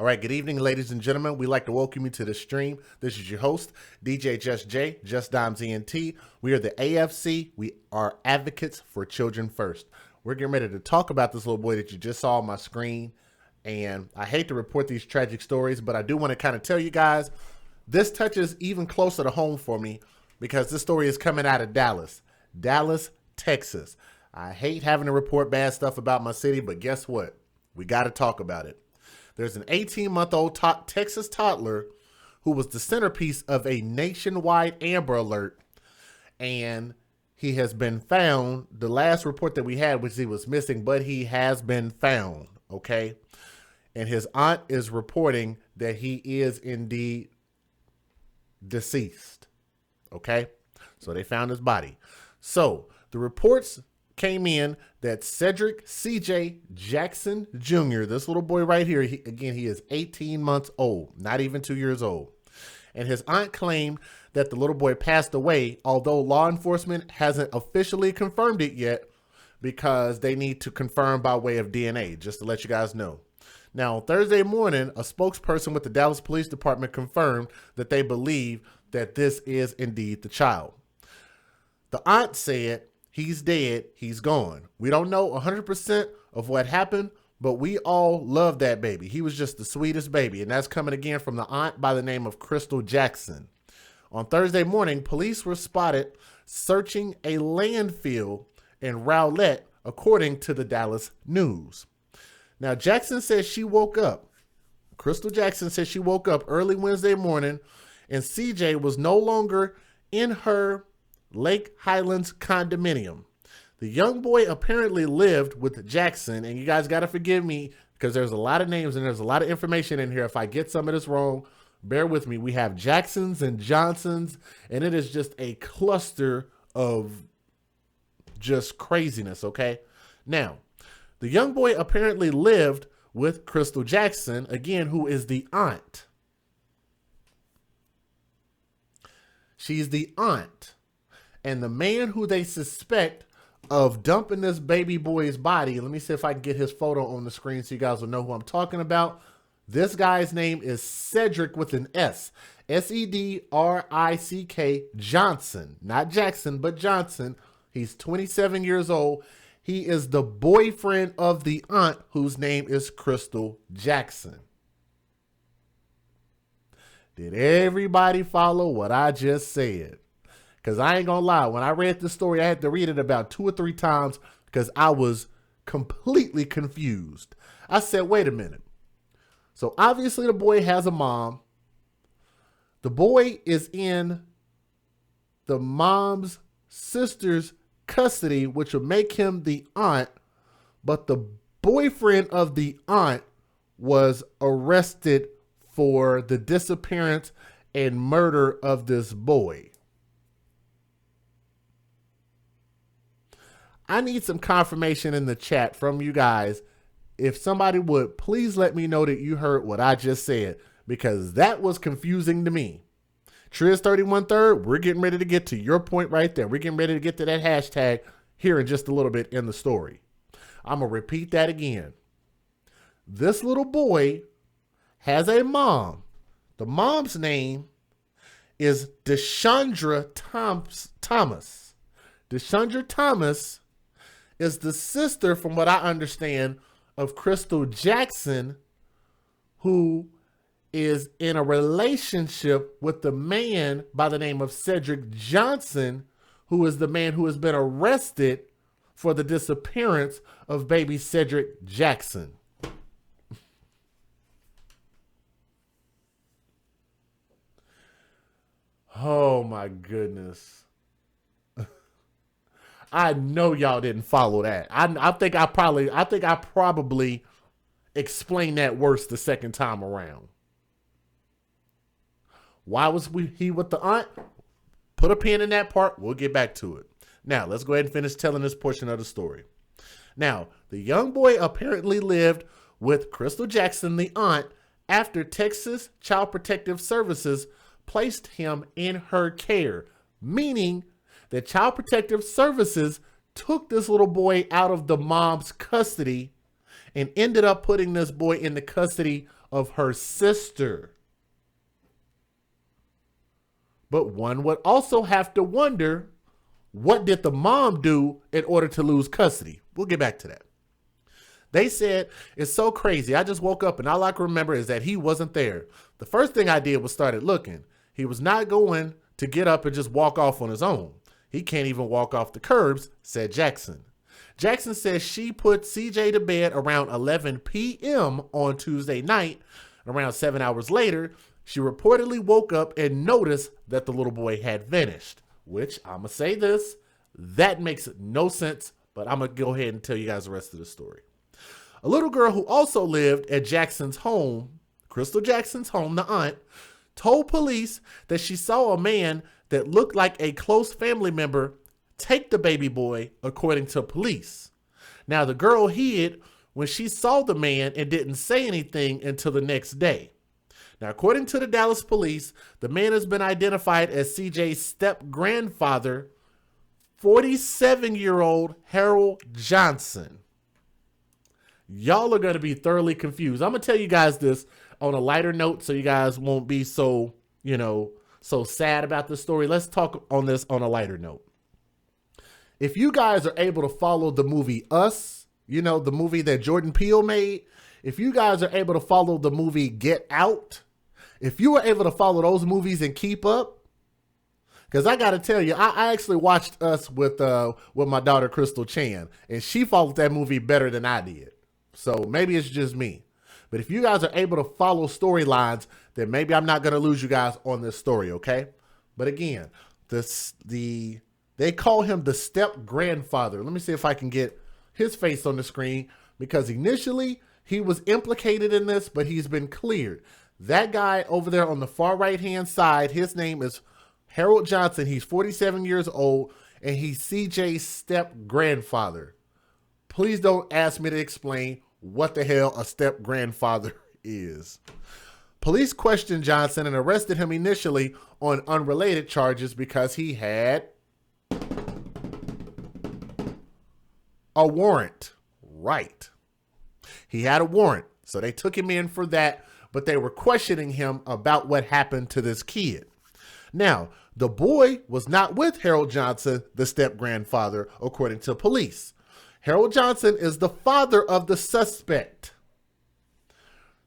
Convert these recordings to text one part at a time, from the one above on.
All right, good evening, ladies and gentlemen. We'd like to welcome you to the stream. This is your host, DJ Just J, Just Dimes ENT. We are the AFC. We are advocates for children first. We're getting ready to talk about this little boy that you just saw on my screen. And I hate to report these tragic stories, but I do want to kind of tell you guys, this touches even closer to home for me because this story is coming out of Dallas, Texas. I hate having to report bad stuff about my city, but guess what? We got to talk about it. There's an 18-month-old Texas toddler who was the centerpiece of a nationwide Amber Alert, and he has been found. The last report that we had was he was missing, but he has been found, okay? And his aunt is reporting that he is indeed deceased, okay? So they found his body. So the reports came in that Cedric C.J. Jackson Jr., this little boy right here, he is 18 months old, not even 2 years old. And his aunt claimed that the little boy passed away, although law enforcement hasn't officially confirmed it yet because they need to confirm by way of DNA, just to let you guys know. Now, Thursday morning, a spokesperson with the Dallas Police Department confirmed that they believe that this is indeed the child. The aunt said, "He's dead, he's gone. We don't know 100% of what happened, but we all love that baby. He was just the sweetest baby." And that's coming again from the aunt by the name of Crystal Jackson. On Thursday morning, police were spotted searching a landfill in Rowlett, according to the Dallas News. Now, Jackson says she woke up. Crystal Jackson says she woke up early Wednesday morning, and CJ was no longer in her Lake Highlands condominium. The young boy apparently lived with Jackson, and you guys got to forgive me because there's a lot of names and there's a lot of information in here. If I get some of this wrong, bear with me. We have Jacksons and Johnsons, and it is just a cluster of just craziness, okay? Now, the young boy apparently lived with Crystal Jackson, again, who is the aunt. She's the aunt. And the man who they suspect of dumping this baby boy's body, let me see if I can get his photo on the screen so you guys will know who I'm talking about. This guy's name is Sedrick with an S. Sedrick Johnson. Not Jackson, but Johnson. He's 27 years old. He is the boyfriend of the aunt whose name is Crystal Jackson. Did everybody follow what I just said? Because I ain't going to lie, when I read this story, I had to read it about 2 or 3 times because I was completely confused. I said, wait a minute. So obviously the boy has a mom. The boy is in the mom's sister's custody, which would make him the aunt. But the boyfriend of the aunt was arrested for the disappearance and murder of this boy. I need some confirmation in the chat from you guys. If somebody would, please let me know that you heard what I just said, because that was confusing to me. Triz313, we're getting ready to get to your point right there. We're getting ready to get to that hashtag here in just a little bit in the story. I'm going to repeat that again. This little boy has a mom. The mom's name is Deshandra Thomas. Deshandra Thomas is the sister, from what I understand, of Crystal Jackson, who is in a relationship with the man by the name of Cedric Johnson, who is the man who has been arrested for the disappearance of baby Cedric Jackson. Oh my goodness. I know y'all didn't follow that. I think I probably explained that worse the second time around. Why was he with the aunt? Put a pin in that part. We'll get back to it. Now, let's go ahead and finish telling this portion of the story. Now, the young boy apparently lived with Crystal Jackson, the aunt, after Texas Child Protective Services placed him in her care, meaning that Child Protective Services took this little boy out of the mom's custody and ended up putting this boy in the custody of her sister. But one would also have to wonder, what did the mom do in order to lose custody? We'll get back to that. They said, it's so crazy. I just woke up and all I can remember is that he wasn't there. The first thing I did was started looking. He was not going to get up and just walk off on his own. He can't even walk off the curbs, said Jackson. Jackson says she put CJ to bed around 11 p.m. on Tuesday night. Around 7 hours later, she reportedly woke up and noticed that the little boy had vanished, which I'm going to say this, that makes no sense, but I'm going to go ahead and tell you guys the rest of the story. A little girl who also lived at Jackson's home, Crystal Jackson's home, the aunt, told police that she saw a man that looked like a close family member take the baby boy, according to police. Now, the girl hid when she saw the man and didn't say anything until the next day. Now, according to the Dallas police, the man has been identified as CJ's step-grandfather, 47-year-old Harold Johnson. Y'all are going to be thoroughly confused. I'm going to tell you guys this on a lighter note so you guys won't be so, so sad about the story. Let's talk on this on a lighter note. If you guys are able to follow the movie Us, the movie that Jordan Peele made, if you guys are able to follow the movie Get Out, if you were able to follow those movies and keep up, because I got to tell you, I actually watched Us with my daughter, Crystal Chan, and she followed that movie better than I did. So maybe it's just me. But if you guys are able to follow storylines, then maybe I'm not going to lose you guys on this story, okay? But again, they call him the step-grandfather. Let me see if I can get his face on the screen, because initially he was implicated in this, but he's been cleared. That guy over there on the far right-hand side, his name is Harold Johnson. He's 47 years old, and he's CJ's step-grandfather. Please don't ask me to explain what the hell a step-grandfather is. Police questioned Johnson and arrested him initially on unrelated charges because he had a warrant. Right. He had a warrant. So they took him in for that, but they were questioning him about what happened to this kid. Now, the boy was not with Harold Johnson, the step-grandfather, according to police. Harold Johnson is the father of the suspect.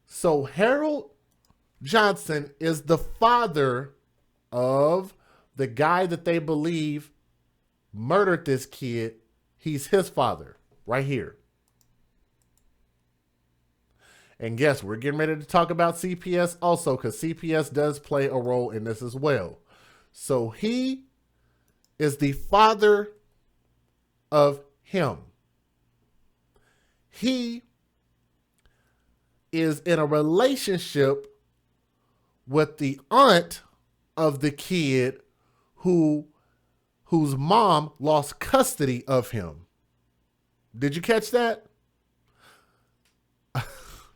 So Harold Johnson is the father of the guy that they believe murdered this kid. He's his father right here. And yes, we're getting ready to talk about CPS also, because CPS does play a role in this as well. So he is the father of him. He is in a relationship with the aunt of the kid whose mom lost custody of him. Did you catch that?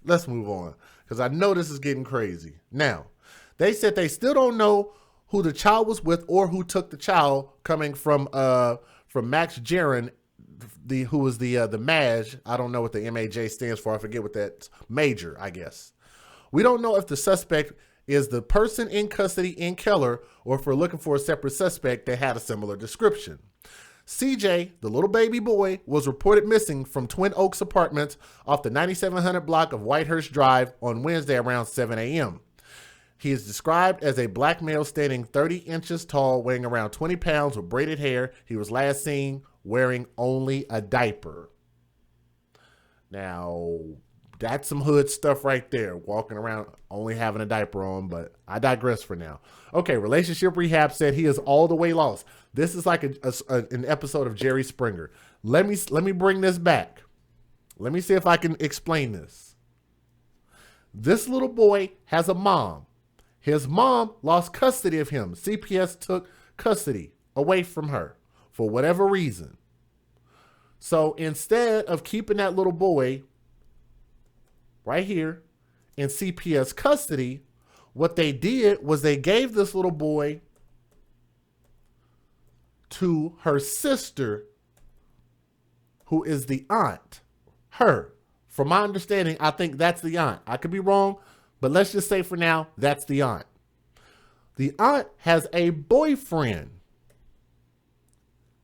Let's move on, because I know this is getting crazy. Now, they said they still don't know who the child was with or who took the child, coming from Max Jaron, who was the MAJ. I don't know what the MAJ stands for. I forget what that's. Major, I guess. We don't know if the suspect is the person in custody in Keller, or if we're looking for a separate suspect that had a similar description. CJ, the little baby boy, was reported missing from Twin Oaks Apartments off the 9700 block of Whitehurst Drive on Wednesday around 7 a.m. He is described as a black male standing 30 inches tall, weighing around 20 pounds with braided hair. He was last seen wearing only a diaper. Now, that's some hood stuff right there, walking around only having a diaper on, but I digress for now. Okay, relationship rehab said he is all the way lost. This is like an episode of Jerry Springer. Let me bring this back. Let me see if I can explain this. This little boy has a mom. His mom lost custody of him. CPS took custody away from her for whatever reason. So instead of keeping that little boy right here in CPS custody, what they did was they gave this little boy to her sister, who is the aunt. Her. From my understanding, I think that's the aunt. I could be wrong, But let's just say for now, that's the aunt. The aunt has a boyfriend.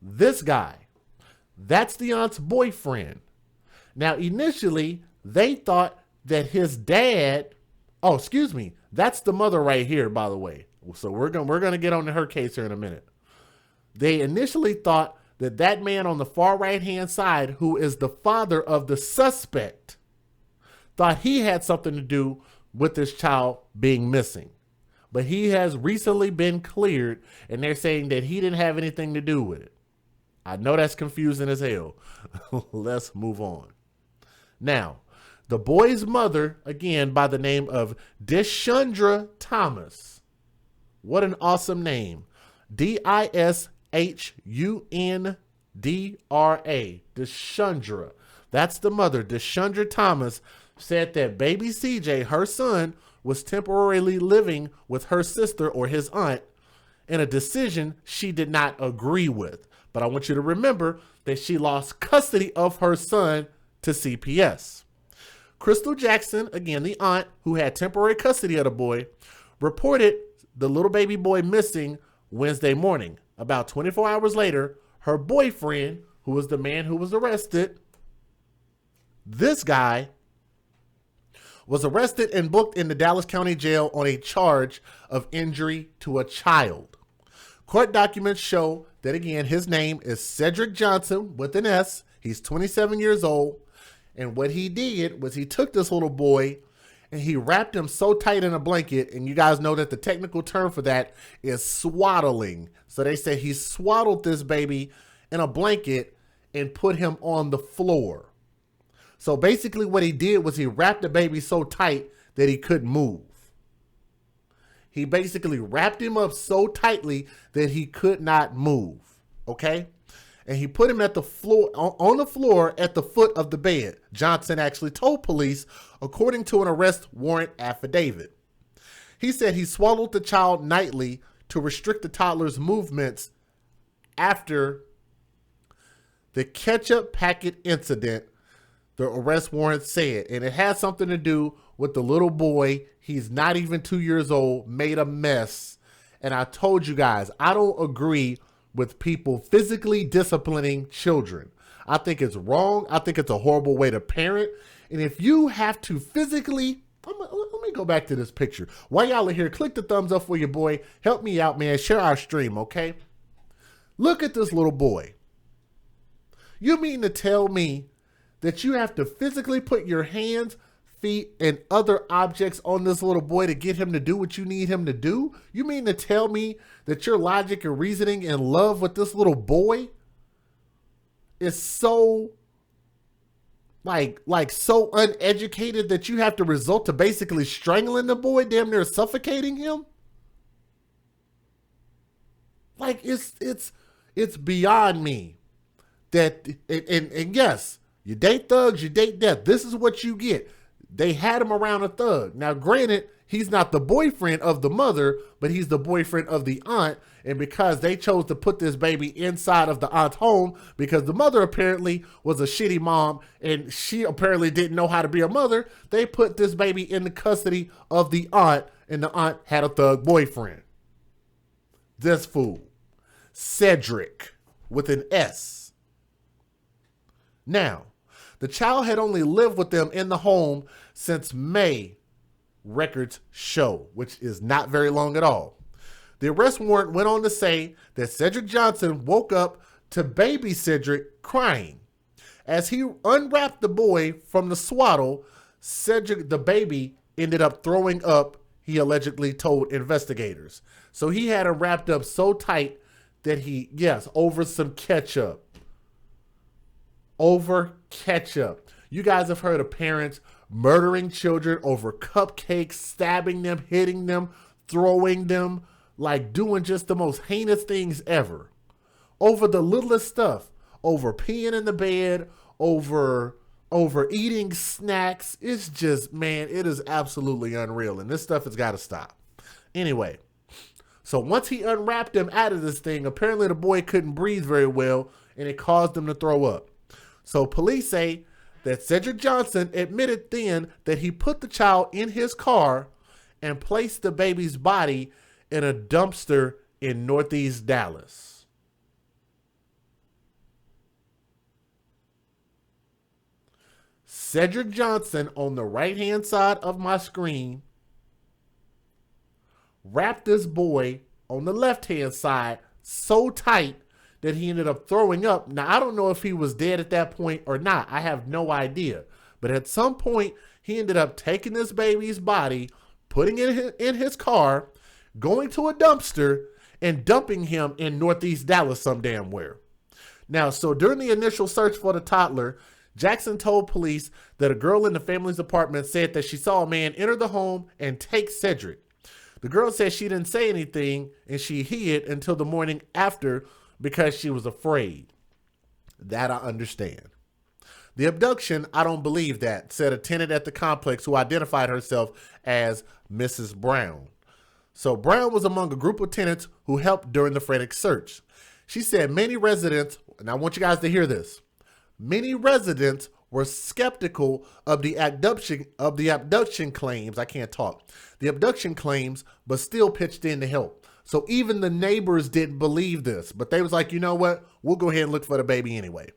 This guy. That's the aunt's boyfriend. Now, initially, they thought that his dad, oh, excuse me, that's the mother right here, by the way. So we're gonna get on to her case here in a minute. They initially thought that that man on the far right-hand side, who is the father of the suspect, thought he had something to do with this child being missing. But he has recently been cleared, and they're saying that he didn't have anything to do with it. I know that's confusing as hell. Let's move on. Now, the boy's mother, again, by the name of Dishundra Thomas. What an awesome name. Dishundra. Dishundra. That's the mother. Dishundra Thomas said that baby CJ, her son, was temporarily living with her sister or his aunt in a decision she did not agree with. But I want you to remember that she lost custody of her son to CPS. Crystal Jackson, again, the aunt who had temporary custody of the boy, reported the little baby boy missing Wednesday morning. About 24 hours later, her boyfriend, who was the man who was arrested, this guy, was arrested and booked in the Dallas County Jail on a charge of injury to a child. Court documents show that, again, his name is Cedric Johnson with an S. He's 27 years old. And what he did was he took this little boy and he wrapped him so tight in a blanket. And you guys know that the technical term for that is swaddling. So they say he swaddled this baby in a blanket and put him on the floor. So basically what he did was he wrapped the baby so tight that he couldn't move. He basically wrapped him up so tightly that he could not move, okay? And he put him at the floor, on the floor at the foot of the bed. Johnson actually told police, according to an arrest warrant affidavit. He said he swallowed the child nightly to restrict the toddler's movements after the ketchup packet incident, the arrest warrant said. And it had something to do with the little boy. He's not even 2 years old, made a mess. And I told you guys, I don't agree with people physically disciplining children. I think it's wrong. I think it's a horrible way to parent. And if you have to physically, let me go back to this picture. While y'all are here, click the thumbs up for your boy. Help me out, man. Share our stream, okay? Look at this little boy. You mean to tell me that you have to physically put your hands, feet, and other objects on this little boy to get him to do what you need him to do? You mean to tell me that your logic and reasoning and love with this little boy is so like so uneducated that you have to resort to basically strangling the boy, damn near suffocating him? Like it's beyond me that and yes, you date thugs, you date death. This is what you get. They had him around a thug. Now, granted, he's not the boyfriend of the mother, but he's the boyfriend of the aunt. And because they chose to put this baby inside of the aunt's home, because the mother apparently was a shitty mom and she apparently didn't know how to be a mother, they put this baby in the custody of the aunt, and the aunt had a thug boyfriend. This fool, Cedric, with an S. Now, the child had only lived with them in the home since May, records show, which is not very long at all. The arrest warrant went on to say that Cedric Johnson woke up to baby Cedric crying. As he unwrapped the boy from the swaddle, Cedric, the baby, ended up throwing up, he allegedly told investigators. So he had him wrapped up so tight that he, yes, over some ketchup. Over ketchup. You guys have heard of parents murdering children over cupcakes, stabbing them, hitting them, throwing them, like doing just the most heinous things ever. Over the littlest stuff. Over peeing in the bed, over eating snacks. It's just, man, it is absolutely unreal. And this stuff has got to stop. Anyway, so once he unwrapped him out of this thing, apparently the boy couldn't breathe very well and it caused him to throw up. So police say that Cedric Johnson admitted then that he put the child in his car and placed the baby's body in a dumpster in Northeast Dallas. Cedric Johnson, on the right-hand side of my screen, wrapped this boy on the left-hand side so tight that he ended up throwing up. Now, I don't know if he was dead at that point or not. I have no idea. But at some point, he ended up taking this baby's body, putting it in his car, going to a dumpster, and dumping him in Northeast Dallas some damn where. Now, so during the initial search for the toddler, Jackson told police that a girl in the family's apartment said that she saw a man enter the home and take Cedric. The girl said she didn't say anything and she hid until the morning after because she was afraid. That I understand. The abduction, I don't believe that, said a tenant at the complex who identified herself as Mrs. Brown. So Brown was among a group of tenants who helped during the frantic search. She said many residents, and I want you guys to hear this, many residents were skeptical of the abduction claims. I can't talk. The abduction claims, but still pitched in to help. So even the neighbors didn't believe this, but they was like, you know what? We'll go ahead and look for the baby anyway.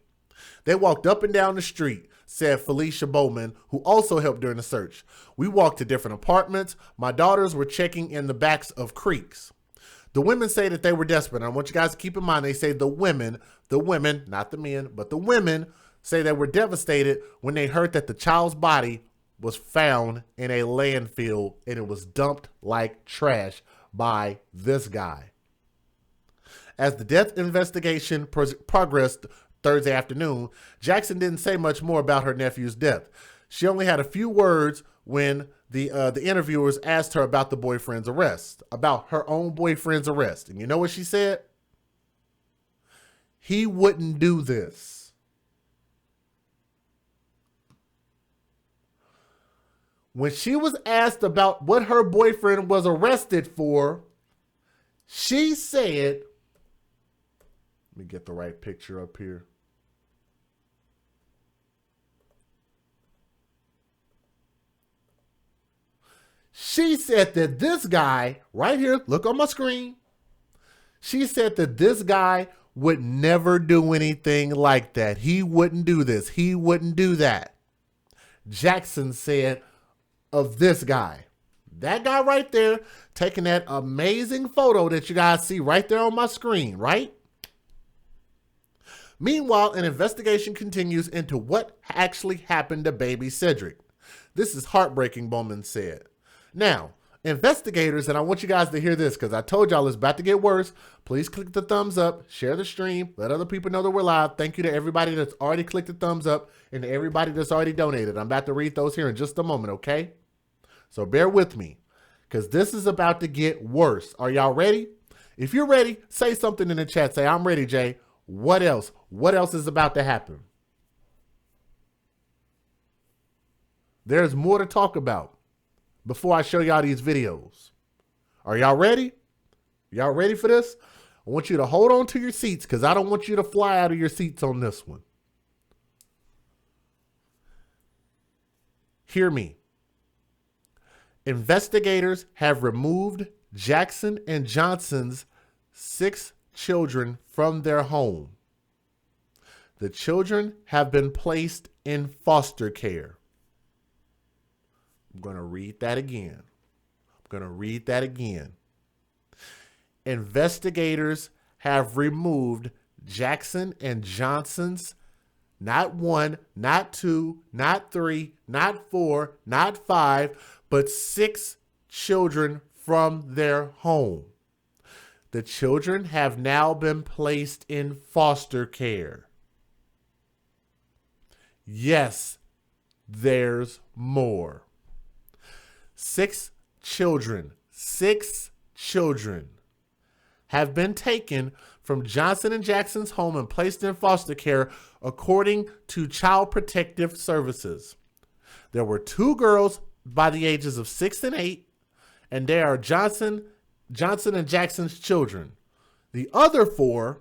They walked up and down the street, said Felicia Bowman, who also helped during the search. We walked to different apartments. My daughters were checking in the backs of creeks. The women say that they were desperate. I want you guys to keep in mind, they say the women, not the men, but the women say they were devastated when they heard that the child's body was found in a landfill and it was dumped like trash by this guy. As the death investigation progressed Thursday afternoon, Jackson didn't say much more about her nephew's death. She only had a few words when the interviewers asked her about the boyfriend's arrest, about her own boyfriend's arrest. And you know what she said? He wouldn't do this. When she was asked about what her boyfriend was arrested for, she said, let me get the right picture up here. She said that this guy, right here, look on my screen. She said that this guy would never do anything like that. He wouldn't do this. He wouldn't do that. Jackson said of this guy. That guy right there, taking that amazing photo that you guys see right there on my screen, right? Meanwhile, an investigation continues into what actually happened to baby Cedric. This is heartbreaking, Bowman said. Now, investigators, and I want you guys to hear this because I told y'all it's about to get worse. Please click the thumbs up, share the stream, let other people know that we're live. Thank you to everybody that's already clicked the thumbs up and to everybody that's already donated. I'm about to read those here in just a moment, okay? So bear with me because this is about to get worse. Are y'all ready? If you're ready, say something in the chat. Say, I'm ready, Jay. What else? What else is about to happen? There's more to talk about before I show y'all these videos. Are y'all ready? Y'all ready for this? I want you to hold on to your seats because I don't want you to fly out of your seats on this one. Hear me. Investigators have removed Jackson and Johnson's 6 children from their home. The children have been placed in foster care. I'm going to read that again. Investigators have removed Jackson and Johnson's not 1, not 2, not 3, not 4, not 5, but 6 children from their home. The children have now been placed in foster care. Yes, there's more. 6 children have been taken from Johnson and Jackson's home and placed in foster care, according to Child Protective Services. There were 2 girls by the ages of 6 and 8, and they are Johnson and Jackson's children. The other 4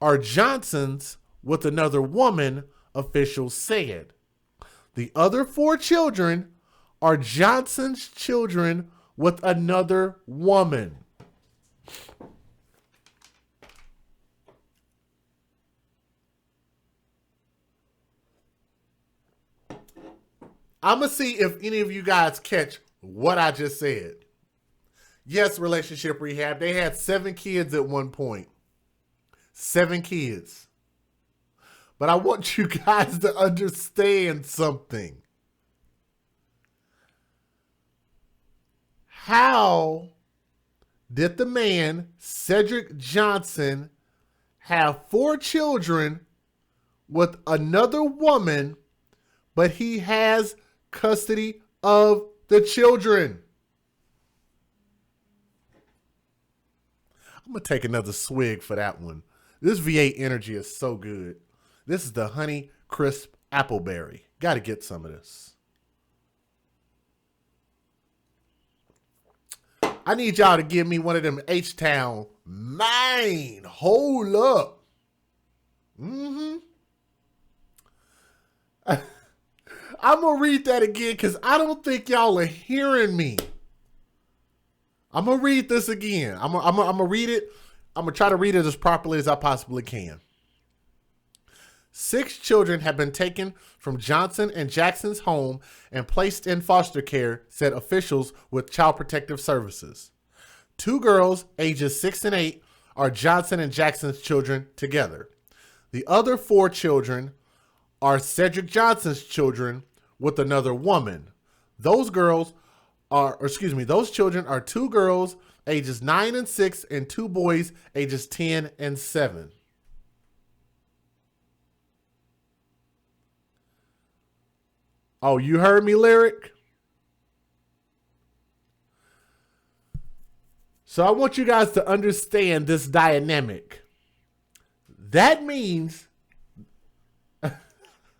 are Johnson's with another woman, officials said. The other 4 children are Johnson's children with another woman. I'm going to see if any of you guys catch what I just said. Yes, relationship rehab. They had 7 kids at one point. 7 kids. But I want you guys to understand something. How did the man, Cedric Johnson, have 4 children with another woman, but he has custody of the children? I'm going to take another swig for that one. This V8 energy is so good. This is the Honey Crisp Appleberry. Got to get some of this. I need y'all to give me one of them H-Town. Mine. Hold up. I'm going to read that again because I don't think y'all are hearing me. I'm going to read this again. I'm going to read it. I'm going to try to read it as properly as I possibly can. 6 children have been taken from Johnson and Jackson's home and placed in foster care, said officials with Child Protective Services. 2 girls, ages 6 and 8, are Johnson and Jackson's children together. The other 4 children are Cedric Johnson's children with another woman. Those children are 2 girls, ages 9 and 6, and 2 boys, ages 10 and 7. Oh, you heard me, Lyric? So I want you guys to understand this dynamic. That means,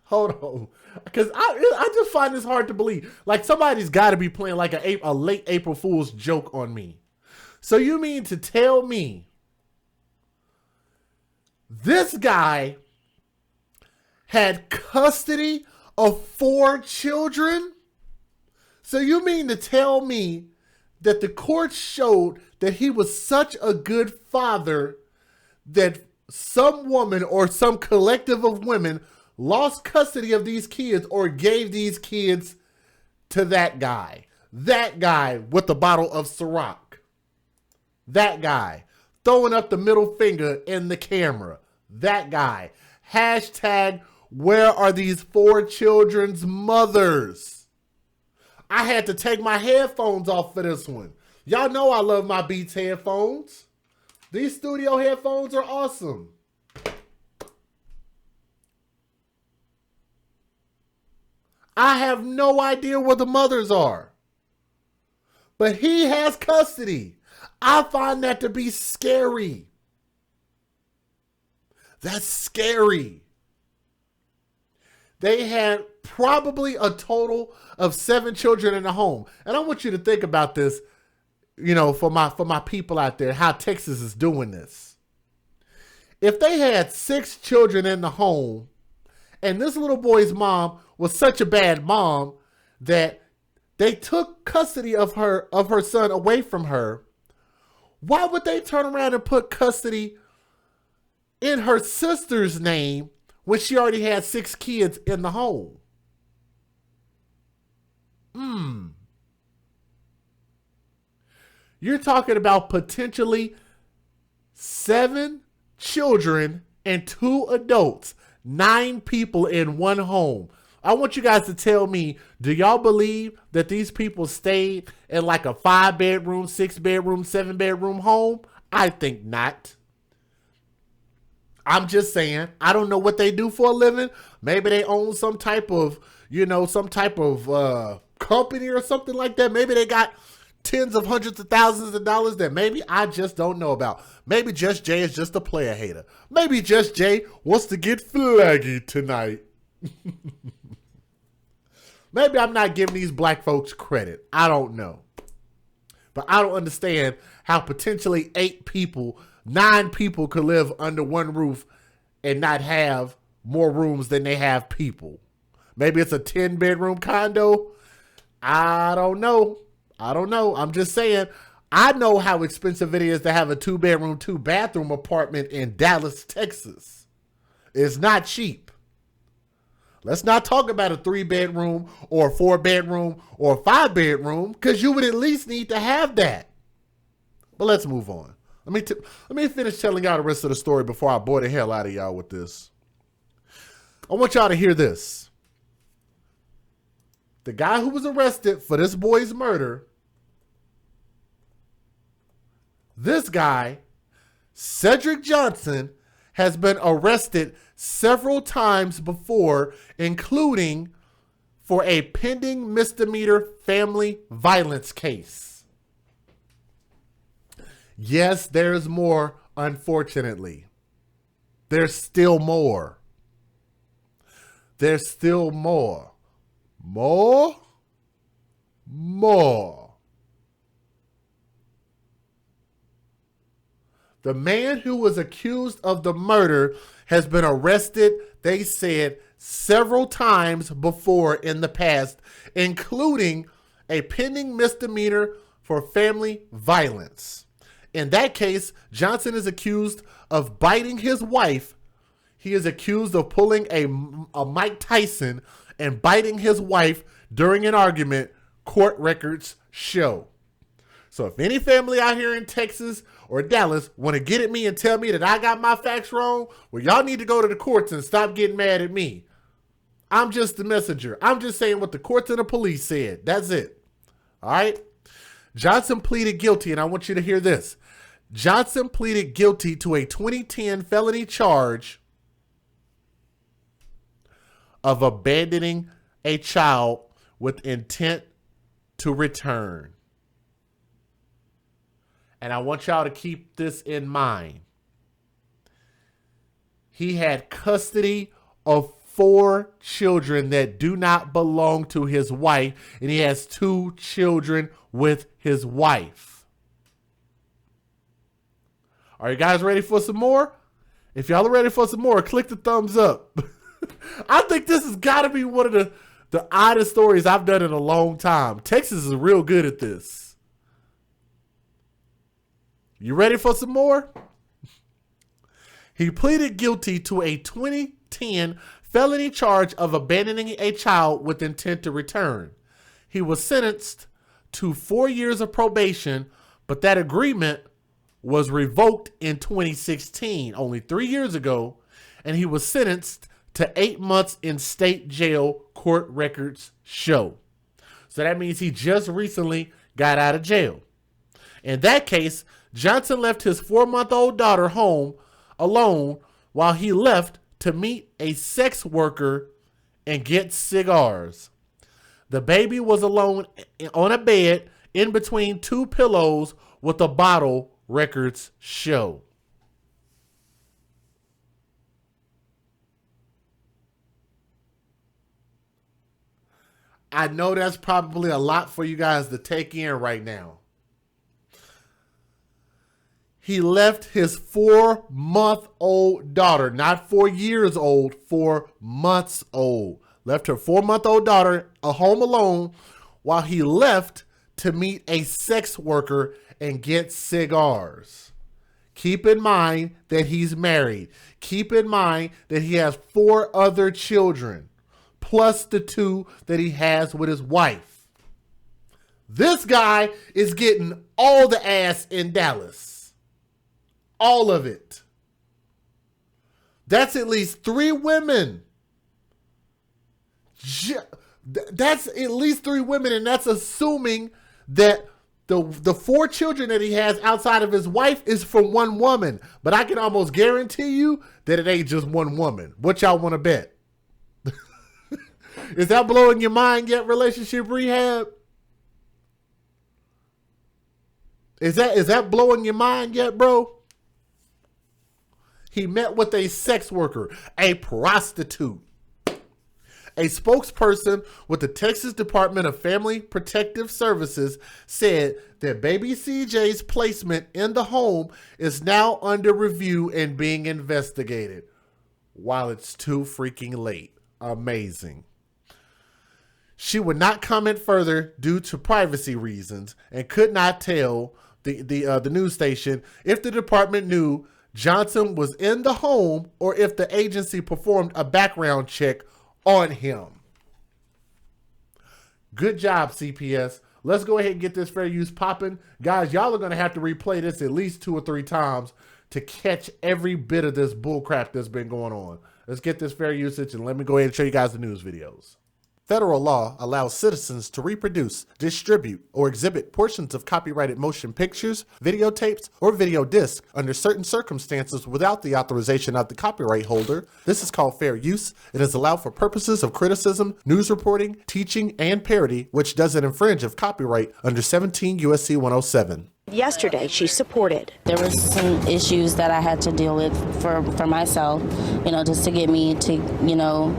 hold on, because I just find this hard to believe. Like somebody's got to be playing like a late April Fool's joke on me. So you mean to tell me this guy had custody of 4 children? So you mean to tell me that the court showed that he was such a good father that some woman or some collective of women lost custody of these kids or gave these kids to that guy with the bottle of Ciroc, that guy throwing up the middle finger in the camera, that guy, hashtag where are these 4 children's mothers? I had to take my headphones off for this one. Y'all know I love my Beats headphones. These studio headphones are awesome. I have no idea where the mothers are. But he has custody. I find that to be scary. That's scary. They had probably a total of 7 children in the home. And I want you to think about this, you know, for my people out there, how Texas is doing this. If they had 6 children in the home, and this little boy's mom was such a bad mom that they took custody of her son away from her, why would they turn around and put custody in her sister's name when she already had 6 kids in the home? You're talking about potentially 7 children and 2 adults, 9 people in one home. I want you guys to tell me, do y'all believe that these people stayed in like a 5-bedroom, 6-bedroom, 7-bedroom home? I think not. I'm just saying, I don't know what they do for a living. Maybe they own some type of, company or something like that. Maybe they got tens of hundreds of thousands of dollars that maybe I just don't know about. Maybe Just Jay is just a player hater. Maybe Just Jay wants to get flaggy tonight. Maybe I'm not giving these black folks credit. I don't know. But I don't understand how potentially 8 people, 9 people could live under one roof and not have more rooms than they have people. Maybe it's a 10-bedroom condo. I don't know. I'm just saying, I know how expensive it is to have a 2-bedroom, 2-bathroom apartment in Dallas, Texas. It's not cheap. Let's not talk about a 3-bedroom or a 4-bedroom or a 5-bedroom, because you would at least need to have that. But let's move on. Let me finish telling y'all the rest of the story before I bore the hell out of y'all with this. I want y'all to hear this. The guy who was arrested for this boy's murder, this guy, Cedric Johnson, has been arrested several times before, including for a pending misdemeanor family violence case. Yes, there's more, unfortunately. There's still more. There's still more. More. The man who was accused of the murder has been arrested, they said, several times before in the past, including a pending misdemeanor for family violence. In that case, Johnson is accused of biting his wife. He is accused of pulling a Mike Tyson and biting his wife during an argument, court records show. So if any family out here in Texas or Dallas want to get at me and tell me that I got my facts wrong, well, y'all need to go to the courts and stop getting mad at me. I'm just the messenger. I'm just saying what the courts and the police said. That's it. All right? Johnson pleaded guilty, and I want you to hear this. Johnson pleaded guilty to a 2010 felony charge of abandoning a child with intent to return. And I want y'all to keep this in mind. He had custody of 4 children that do not belong to his wife, and he has 2 children with his wife. Are you guys ready for some more? If y'all are ready for some more, click the thumbs up. I think this has got to be one of the oddest stories I've done in a long time. Texas is real good at this. You ready for some more? He pleaded guilty to a 2010 felony charge of abandoning a child with intent to return. He was sentenced to 4 years of probation, but that agreement was revoked in 2016, only 3 years ago, and he was sentenced to 8 months in state jail, court records show. So that means he just recently got out of jail. In that case, Johnson left his 4-month-old daughter home alone while he left to meet a sex worker and get cigars. The baby was alone on a bed in between 2 pillows with a bottle, records show. I know that's probably a lot for you guys to take in right now. He left his 4-month-old daughter, not 4 years old, 4 months old. Left her 4-month-old daughter home alone while he left to meet a sex worker and get cigars. Keep in mind that he's married. Keep in mind that he has 4 other children, plus the 2 that he has with his wife. This guy is getting all the ass in Dallas. All of it. That's at least 3 women. That's at least 3 women, and that's assuming that the 4 children that he has outside of his wife is from 1 woman. But I can almost guarantee you that it ain't just 1 woman. What y'all want to bet? Is that blowing your mind yet, relationship rehab? Is that blowing your mind yet, bro? He met with a sex worker, a prostitute. A spokesperson with the Texas Department of Family Protective Services said that baby CJ's placement in the home is now under review and being investigated. While it's too freaking late. Amazing. She would not comment further due to privacy reasons and could not tell the news station if the department knew Johnson was in the home or if the agency performed a background check on him. Good job, CPS. Let's go ahead and get this fair use popping. Guys, y'all are going to have to replay this at least 2 or 3 times to catch every bit of this bullcrap that's been going on. Let's get this fair usage, and let me go ahead and show you guys the news videos. Federal law allows citizens to reproduce, distribute, or exhibit portions of copyrighted motion pictures, videotapes, or video discs under certain circumstances without the authorization of the copyright holder. This is called fair use. It is allowed for purposes of criticism, news reporting, teaching, and parody, which doesn't infringe of copyright under 17 U.S.C. 107. Yesterday, she supported. There were some issues that I had to deal with for myself, just to get me to,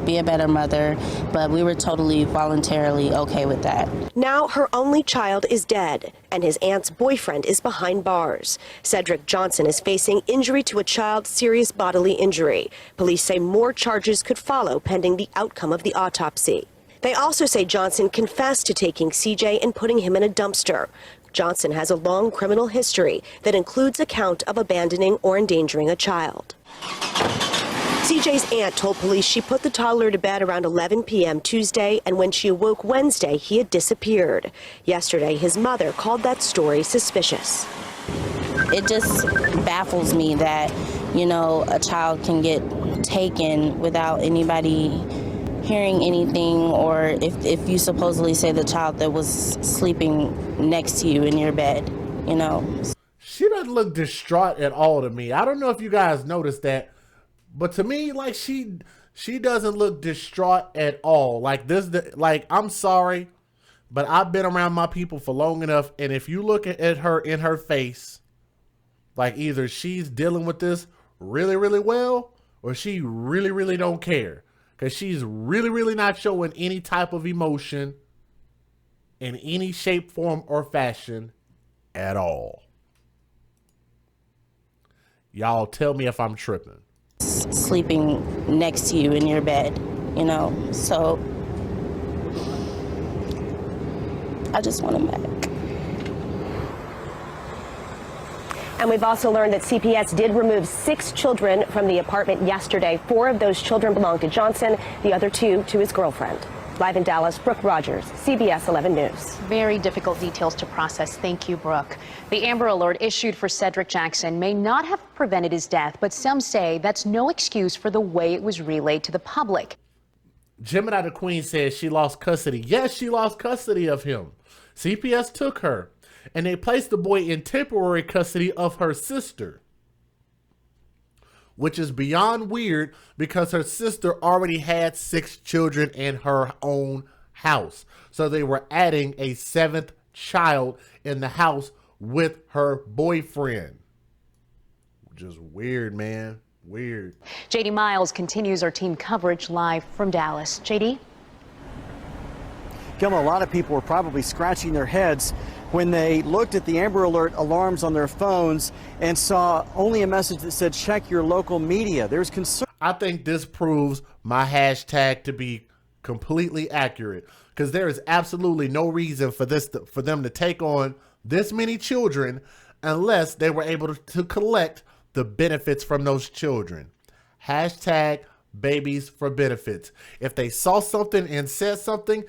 be a better mother. But we were totally voluntarily okay with that. Now her only child is dead, and his aunt's boyfriend is behind bars. Cedric Johnson is facing injury to a child's serious bodily injury. Police say more charges could follow pending the outcome of the autopsy. They also say Johnson confessed to taking CJ and putting him in a dumpster. Johnson has a long criminal history that includes a count of abandoning or endangering a child. CJ's aunt told police she put the toddler to bed around 11 p.m. Tuesday, and when she awoke Wednesday, he had disappeared. Yesterday, his mother called that story suspicious. It just baffles me that, a child can get taken without anybody hearing anything, or if you supposedly say the child that was sleeping next to you in your bed, She doesn't look distraught at all to me. I don't know if you guys noticed that, but to me, like, she doesn't look distraught at all. I'm sorry, but I've been around my people for long enough, and if you look at her in her face, like, either she's dealing with this really, really well, or she really, really don't care. Because she's really, really not showing any type of emotion in any shape, form, or fashion at all. Y'all tell me if I'm tripping. Sleeping next to you in your bed, so I just want him back. And we've also learned that CPS did remove 6 children from the apartment yesterday. 4 of those children belong to Johnson, the other 2 to his girlfriend. Live in Dallas, Brooke Rogers, CBS 11 News. Very difficult details to process. Thank you, Brooke. The Amber Alert issued for Cedric Jackson may not have prevented his death, but some say that's no excuse for the way it was relayed to the public. Gemini the Queen says she lost custody. Yes, she lost custody of him. CPS took her, and they placed the boy in temporary custody of her sister, which is beyond weird because her sister already had 6 children in her own house. So they were adding a 7th child in the house with her boyfriend. Just weird, man. Weird. JD Miles continues our team coverage live from Dallas. JD? Gilma, a lot of people were probably scratching their heads when they looked at the Amber Alert alarms on their phones and saw only a message that said, check your local media. There's concern. I think this proves my hashtag to be completely accurate, because there is absolutely no reason for them to take on this many children unless they were able to collect the benefits from those children. Hashtag babies for benefits. If they saw something and said something,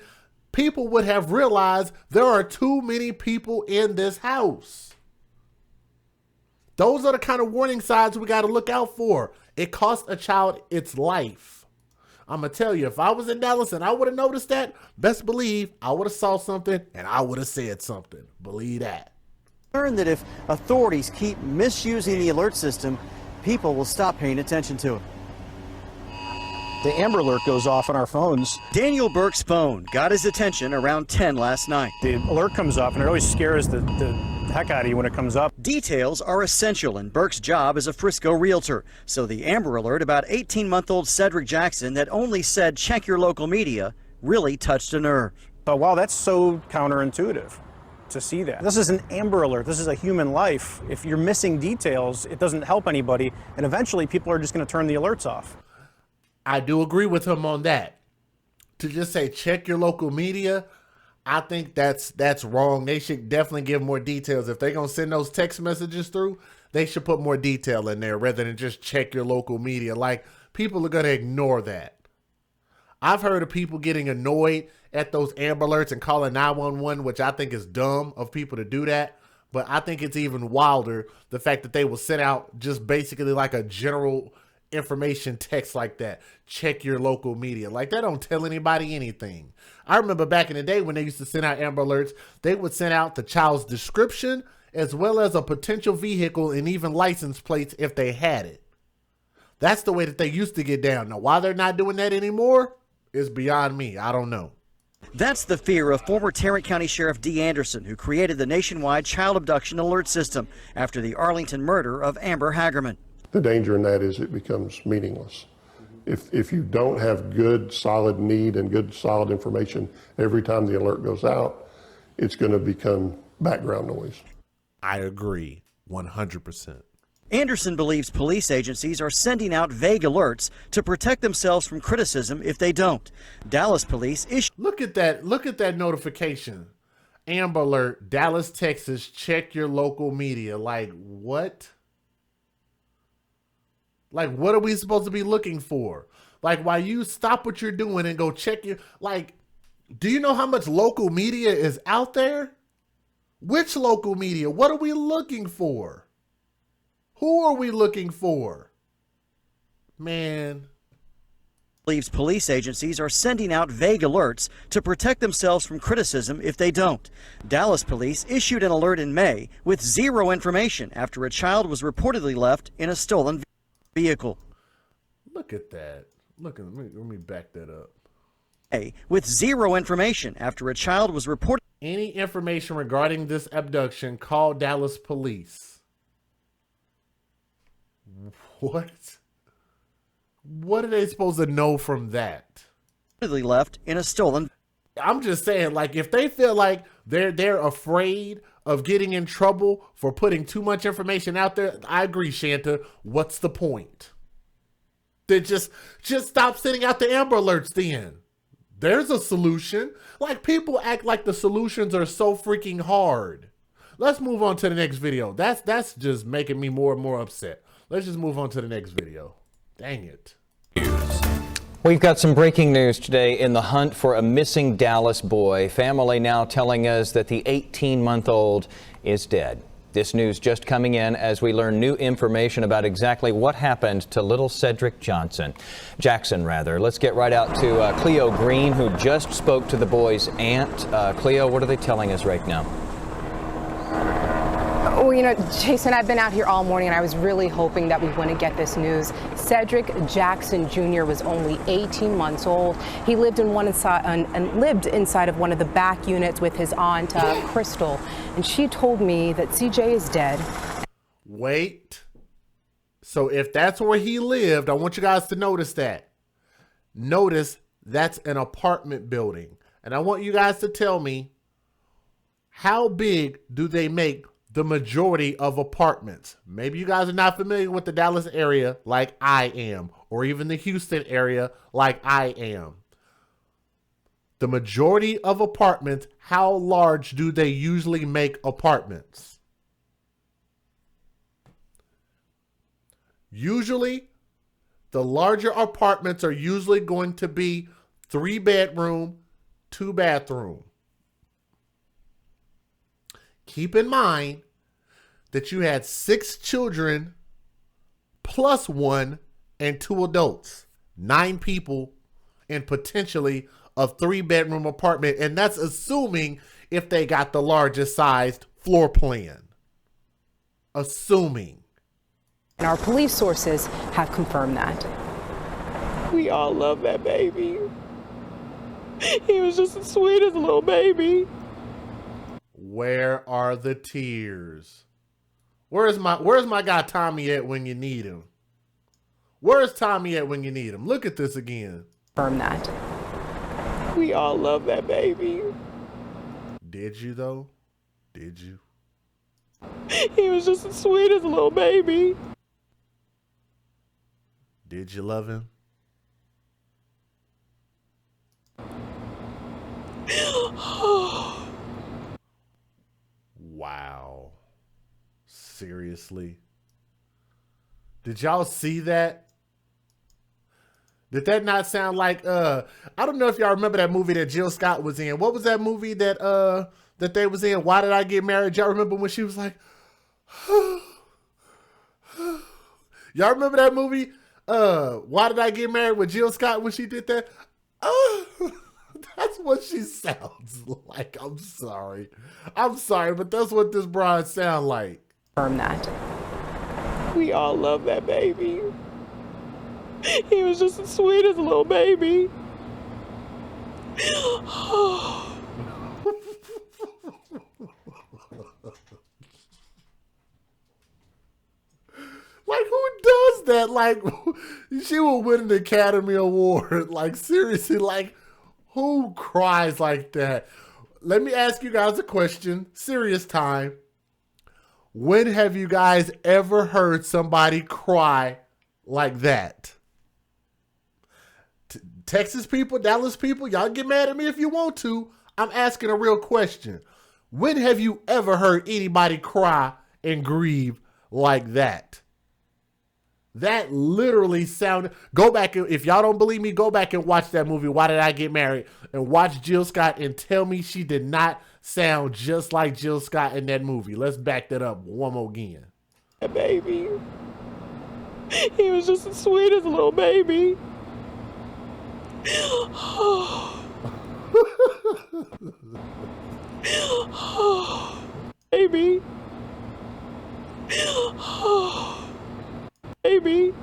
people would have realized there are too many people in this house. Those are the kind of warning signs we got to look out for. It cost a child its life. I'm going to tell you, if I was in Dallas and I would have noticed that, best believe I would have saw something and I would have said something. Believe that. Concerned that if authorities keep misusing the alert system, people will stop paying attention to it. The Amber Alert goes off on our phones. Daniel Burke's phone got his attention around 10 last night. The alert comes up, and it always scares the heck out of you when it comes up. Details are essential in Burke's job as a Frisco realtor. So the Amber Alert about 18-month-old Cedric Jackson that only said check your local media really touched a nerve. But wow, that's so counterintuitive to see that. This is an Amber Alert. This is a human life. If you're missing details, it doesn't help anybody, and eventually people are just going to turn the alerts off. I do agree with him on that. to just say check your local media, I think that's wrong. They should definitely give more details. If they're going to send those text messages through, they should put more detail in there rather than just check your local media. Like, people are going to ignore that. I've heard of people getting annoyed at those Amber Alerts and calling 911, which I think is dumb of people to do that. But I think it's even wilder, the fact that they will send out just basically like a general information text like that. Check your local media. Like, that don't tell anybody anything. I remember back in the day when they used to send out Amber Alerts, they would send out the child's description as well as a potential vehicle and even license plates if they had it. That's the way that they used to get down. Now, why they're not doing that anymore is beyond me. I don't know. That's the fear of former Tarrant County Sheriff Dee Anderson, who created the nationwide child abduction alert system after the Arlington murder of Amber Hagerman. The danger in that is it becomes meaningless. If you don't have good, solid need and good, solid information every time the alert goes out, it's going to become background noise. I agree 100%. Anderson believes police agencies are sending out vague alerts to protect themselves from criticism if they don't. Dallas police issued. Look at that notification. Amber Alert, Dallas, Texas, check your local media. Like, what? Like, what are we supposed to be looking for? Like, why you stop what you're doing and go check your, like, do you know how much local media is out there? Which local media? What are we looking for? Who are we looking for? Man. Believes police agencies are sending out vague alerts to protect themselves from criticism if they don't. Dallas police issued an alert in May with zero information after a child was reportedly left in a stolen vehicle. Look at that. Let me back that up. With zero information after a child was reported. Any information regarding this abduction, call Dallas police. What? What are they supposed to know from that? Left in a stolen. I'm just saying, like, if they feel like they're afraid of getting in trouble for putting too much information out there, I agree, Shanta. What's the point? Then just stop sending out the Amber Alerts then. There's a solution. Like, people act like the solutions are so freaking hard. Let's move on to the next video. That's just making me more and more upset. Let's just move on to the next video. Dang it. We've got some breaking news today in the hunt for a missing Dallas boy. Family now telling us that the 18-month-old is dead. This news just coming in as we learn new information about exactly what happened to little Cedric Jackson. Let's get right out to Cleo Green, who just spoke to the boy's aunt. Cleo, what are they telling us right now? Well, you know, Jason, I've been out here all morning and I was really hoping that we wouldn't get this news. Cedric Jackson Jr. was only 18 months old. He lived inside of one of the back units with his aunt, Crystal, and she told me that CJ is dead. Wait. So if that's where he lived, I want you guys to notice that. Notice that's an apartment building. And I want you guys to tell me, how big do they make the majority of apartments? Maybe you guys are not familiar with the Dallas area like I am, or even the Houston area like I am. The majority of apartments, how large do they usually make apartments? Usually, the larger apartments are usually going to be 3-bedroom, 2-bathroom. Keep in mind that you had 6 children plus 1 and 2 adults, 9 people in potentially a 3-bedroom apartment. And that's assuming if they got the largest sized floor plan. Assuming. And our police sources have confirmed that. We all love that baby. He was just the sweetest little baby. Where are the tears? Where's my guy Tommy at when you need him? Where's Tommy at when you need him? Look at this again. Confirm that. We all love that baby. Did you though? Did you? He was just the sweetest little baby. Did you love him? Wow. Seriously? Did y'all see that? Did that not sound like I don't know if y'all remember that movie that Jill Scott was in. What was that movie that that they was in? Why Did I Get Married? Y'all remember when she was like y'all remember that movie? Why Did I Get Married with Jill Scott when she did that? That's what she sounds like. I'm sorry, but that's what this broad sound like. Confirm that. We all love that baby. He was just the sweetest little baby. Like, who does that? Like, she will win an Academy Award. Like, seriously, like, who cries like that? Let me ask you guys a question. Serious time. When have you guys ever heard somebody cry like that? Texas people, Dallas people, y'all get mad at me if you want to. I'm asking a real question. When have you ever heard anybody cry and grieve like that? That literally sounded. Go back, if y'all don't believe me, go back and watch that movie, Why Did I Get Married? And watch Jill Scott and tell me she did not sound just like Jill Scott in that movie. Let's back that up one more again. That baby. He was just the sweetest little baby. Baby. Baby.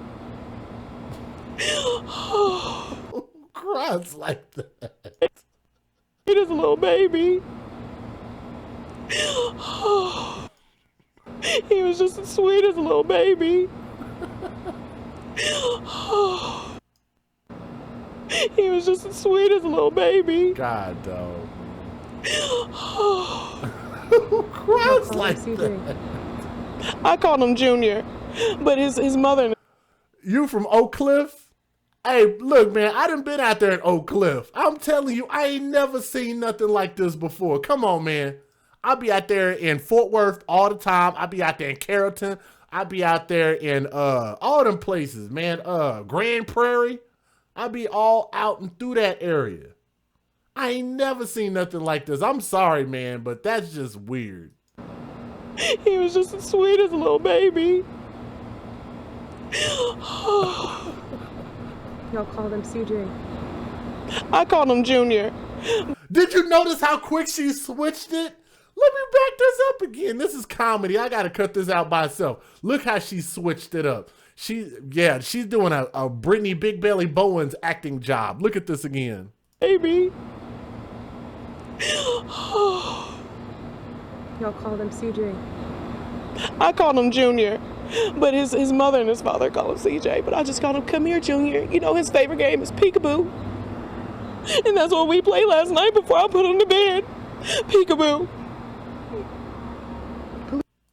Who cries like that? It is a little baby. He was just the sweetest little baby. He was just the sweetest little baby. God, dog. Who cries like that? I called him Junior, but his mother. You from Oak Cliff? Hey, look, man, I done been out there in Oak Cliff. I'm telling you, I ain't never seen nothing like this before. Come on, man. I'll be out there in Fort Worth all the time. I'll be out there in Carrollton. I'll be out there in all them places, man. Grand Prairie. I'll be all out and through that area. I ain't never seen nothing like this. I'm sorry, man, but that's just weird. He was just the sweetest little baby. Y'all called him Cedric. I called him Junior. Did you notice how quick she switched it? Let me back this up again. This is comedy. I got to cut this out by itself. Look how she switched it up. She's doing a Brittany Big Belly Bowens acting job. Look at this again. Baby. Y'all called him Cedric. I called him Junior, but his mother and his father call him CJ, but I just called him, come here, Junior. You know, his favorite game is peekaboo. And that's what we played last night before I put him to bed. Peekaboo.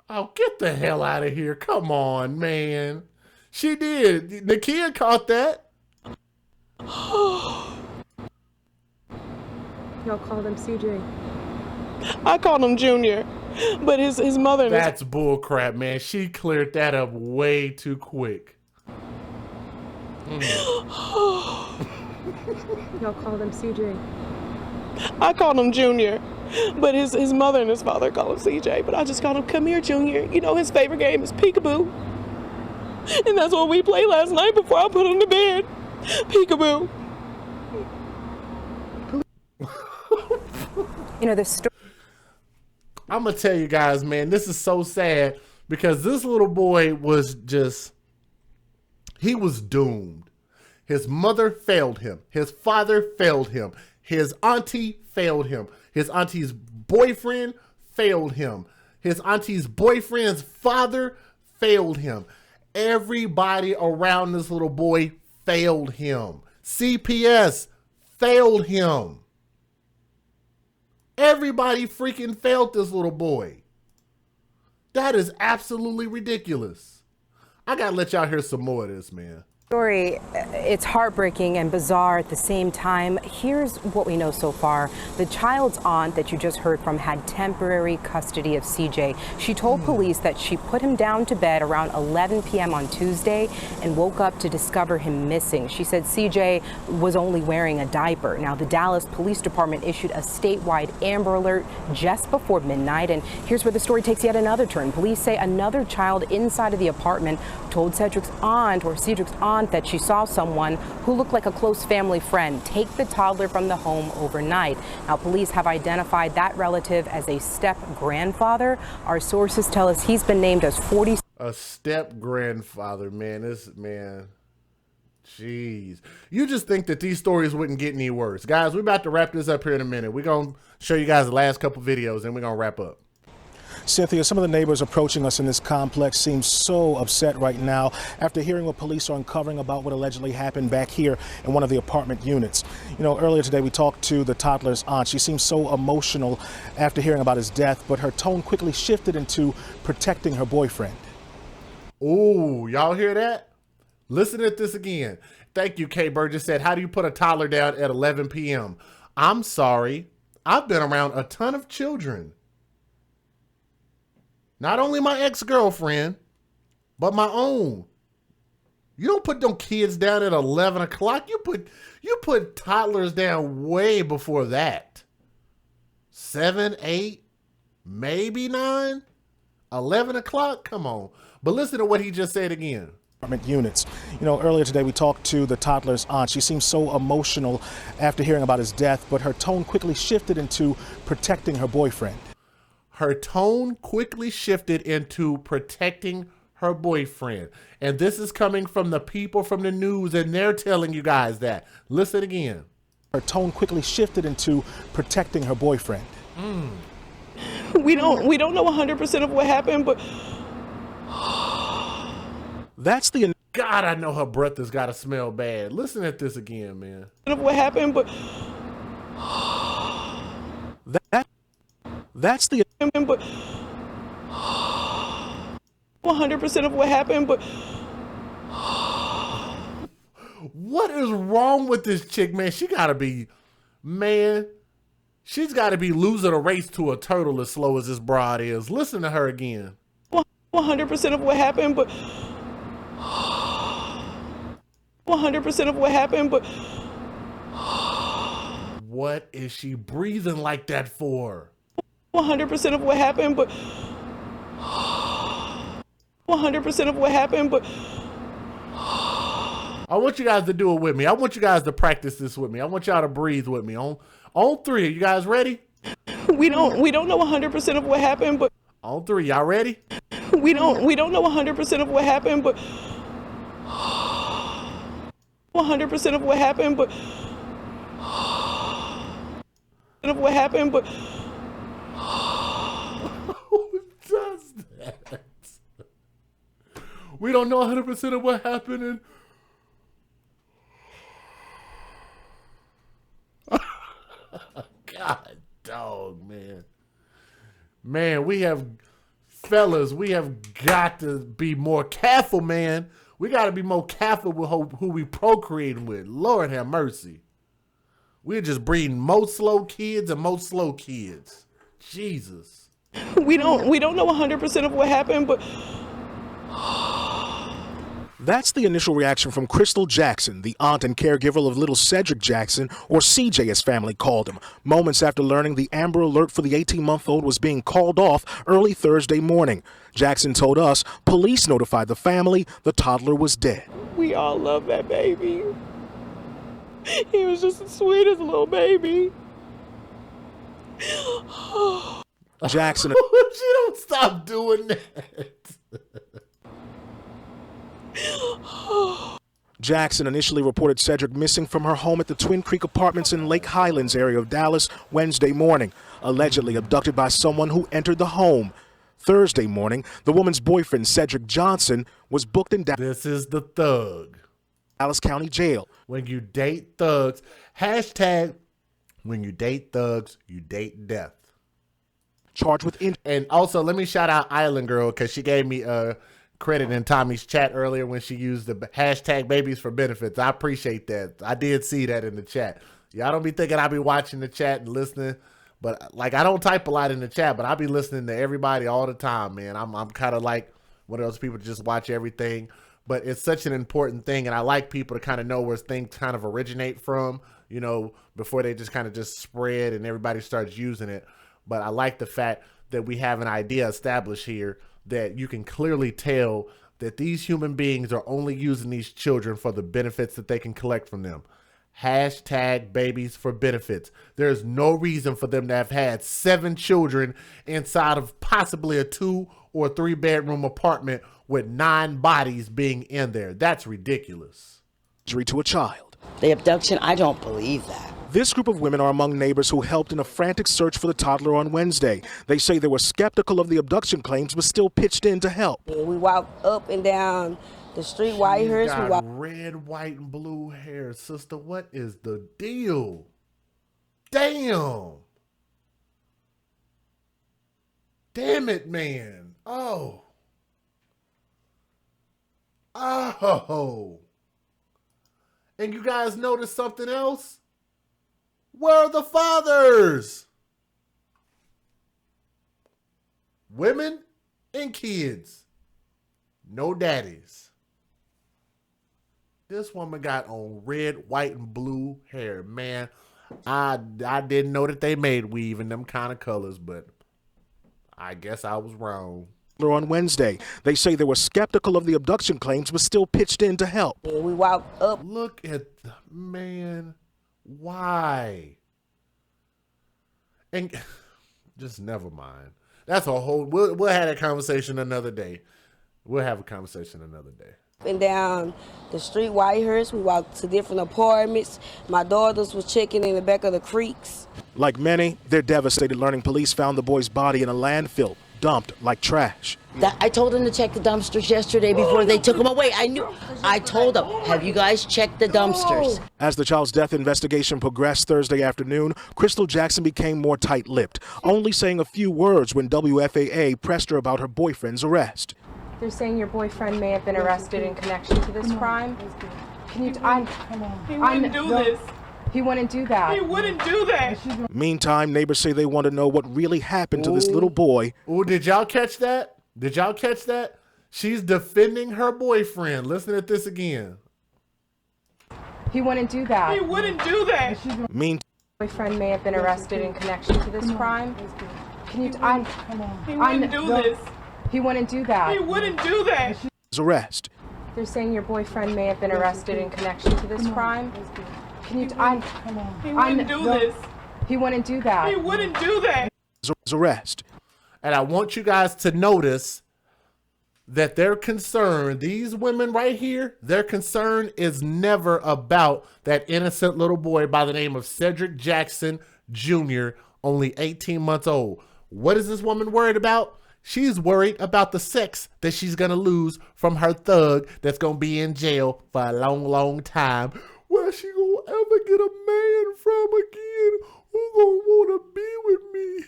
Oh, get the hell out of here. Come on, man. She did. Nakia caught that. Y'all called him Cedric. I called him Junior, but his mother... That's bull crap, man. She cleared that up way too quick. Y'all called him Cedric. I called him Junior, but his mother and his father call him CJ, but I just called him, come here, Junior. You know, his favorite game is peekaboo. And that's what we played last night before I put him to bed. Peekaboo. You know, the story. I'm going to tell you guys, man, this is so sad because this little boy was just, he was doomed. His mother failed him. His father failed him. His auntie failed him. His auntie's boyfriend failed him. His auntie's boyfriend's father failed him. Everybody around this little boy failed him. CPS failed him. Everybody freaking failed this little boy. That is absolutely ridiculous. I gotta let y'all hear some more of this, man. Story, it's heartbreaking and bizarre at the same time. Here's what we know so far. The child's aunt that you just heard from had temporary custody of CJ. She told police that she put him down to bed around 11 p.m. on Tuesday and woke up to discover him missing. She said CJ was only wearing a diaper. Now, the Dallas Police Department issued a statewide Amber Alert just before midnight. And here's where the story takes yet another turn. Police say another child inside of the apartment told Cedric's aunt that she saw someone who looked like a close family friend take the toddler from the home overnight. Now, police have identified that relative as a step-grandfather. Our sources tell us he's been named as 40. A step-grandfather, man. Jeez. You just think that these stories wouldn't get any worse. Guys, we're about to wrap this up here in a minute. We're going to show you guys the last couple videos, and we're going to wrap up. Cynthia, some of the neighbors approaching us in this complex seem so upset right now after hearing what police are uncovering about what allegedly happened back here in one of the apartment units. You know, earlier today we talked to the toddler's aunt. She seemed so emotional after hearing about his death, but her tone quickly shifted into protecting her boyfriend. Ooh, y'all hear that? Listen to this again. Thank you, Kay Burgess said, how do you put a toddler down at 11 p.m.? I'm sorry. I've been around a ton of children. Not only my ex-girlfriend, but my own. You don't put them kids down at 11 o'clock. You put toddlers down way before that. 7, 8, maybe 9, 11 o'clock. Come on. But listen to what he just said again. Apartment units. You know, earlier today we talked to the toddler's aunt. She seemed so emotional after hearing about his death, but her tone quickly shifted into protecting her boyfriend. Her tone quickly shifted into protecting her boyfriend. And this is coming from the people from the news, and they're telling you guys that. Listen again. Her tone quickly shifted into protecting her boyfriend. We don't know 100% of what happened, but That's the... God, I know her breath has got to smell bad. Listen at this again, man. Of what happened, but That's the... But 100% of what happened, but What is wrong with this chick, man? She's got to be losing a race to a turtle as slow as this broad is. Listen to her again. 100% of what happened, but 100% of what happened, but What is she breathing like that for? 100% of what happened, but 100% of what happened, but I want you guys to do it with me. I want you guys to practice this with me. I want y'all to breathe with me. On 3, are you guys ready? we don't know 100% of what happened, but On 3, y'all ready? we don't know 100% of what happened, but 100% of what happened, but of what happened, but Who does that? We don't know 100% of what happened. And God, dog, man. Man, we have got to be more careful, man. We got to be more careful with who we procreating with. Lord have mercy. We're just breeding most slow kids and most slow kids. Jesus. we don't know 100% of what happened, but That's the initial reaction from Crystal Jackson, the aunt and caregiver of little Cedric Jackson, or CJ as family called him, moments after learning the Amber Alert for the 18-month-old was being called off early Thursday morning. Jackson told us police notified the family the toddler was dead. we all love that baby. He was just the sweetest little baby. Jackson... She don't stop doing that. Jackson initially reported Cedric missing from her home at the Twin Creek Apartments in Lake Highlands area of Dallas Wednesday morning, allegedly abducted by someone who entered the home. Thursday morning, the woman's boyfriend, Cedric Johnson, was booked in This is the thug. Dallas County Jail. When you date thugs, hashtag when you date thugs, you date death. Charged with And also, let me shout out Island Girl because she gave me credit in Tommy's chat earlier when she used the hashtag babies for benefits. I appreciate that. I did see that in the chat. Y'all don't be thinking I be watching the chat and listening, but like I don't type a lot in the chat, but I be listening to everybody all the time, man. I'm kind of like one of those people that just watch everything, but it's such an important thing, and I like people to kind of know where things kind of originate from, you know, before they just kind of just spread and everybody starts using it. But I like the fact that we have an idea established here that you can clearly tell that these human beings are only using these children for the benefits that they can collect from them. Hashtag babies for benefits. There's no reason for them to have had 7 children inside of possibly a 2 or 3 bedroom apartment with 9 bodies being in there. That's ridiculous. To a child. The abduction, I don't believe that. This group of women are among neighbors who helped in a frantic search for the toddler on Wednesday. They say they were skeptical of the abduction claims, but still pitched in to help. We walked up and down the street, white hairs. We got red, white, and blue hair. Sister, what is the deal? Damn. Damn it, man. Oh. Oh. And you guys notice something else? Where are the fathers? Women and kids. No daddies. This woman got on red, white, and blue hair. Man, I didn't know that they made weave in them kind of colors, but I guess I was wrong. On Wednesday, they say they were skeptical of the abduction claims, but still pitched in to help. We walked up. Look at the man. Why? And just never mind. That's a whole. We'll have that conversation another day. We'll have a conversation another day. And down the street, Whitehurst, we walked to different apartments. My daughters was checking in the back of the creeks. Like many, they're devastated learning police found the boy's body in a landfill, dumped like trash. I told them to check the dumpsters yesterday before they took him away. I told them, have you guys checked the dumpsters? As the child's death investigation progressed Thursday afternoon, Crystal Jackson became more tight-lipped, only saying a few words when WFAA pressed her about her boyfriend's arrest. They're saying your boyfriend may have been arrested in connection to this crime. Can you? He wouldn't do this. He wouldn't do that. He wouldn't do that. Meantime, neighbors say they want to know what really happened to this little boy. Oh, did y'all catch that? Did y'all catch that? She's defending her boyfriend. Listen to this again. He wouldn't do that. He wouldn't do that. Boyfriend may have been arrested in connection to this crime. Can you? He wouldn't do this. He wouldn't do that. He wouldn't do that. Arrest. They're saying your boyfriend may have been arrested in connection to this crime. Can you? He wouldn't do this. He wouldn't do that. He wouldn't do that. Arrest. And I want you guys to notice that their concern, these women right here, their concern is never about that innocent little boy by the name of Cedric Jackson Jr., only 18 months old. What is this woman worried about? She's worried about the sex that she's going to lose from her thug that's going to be in jail for a long, long time. Where she going to ever get a man from again who going to want to be with me?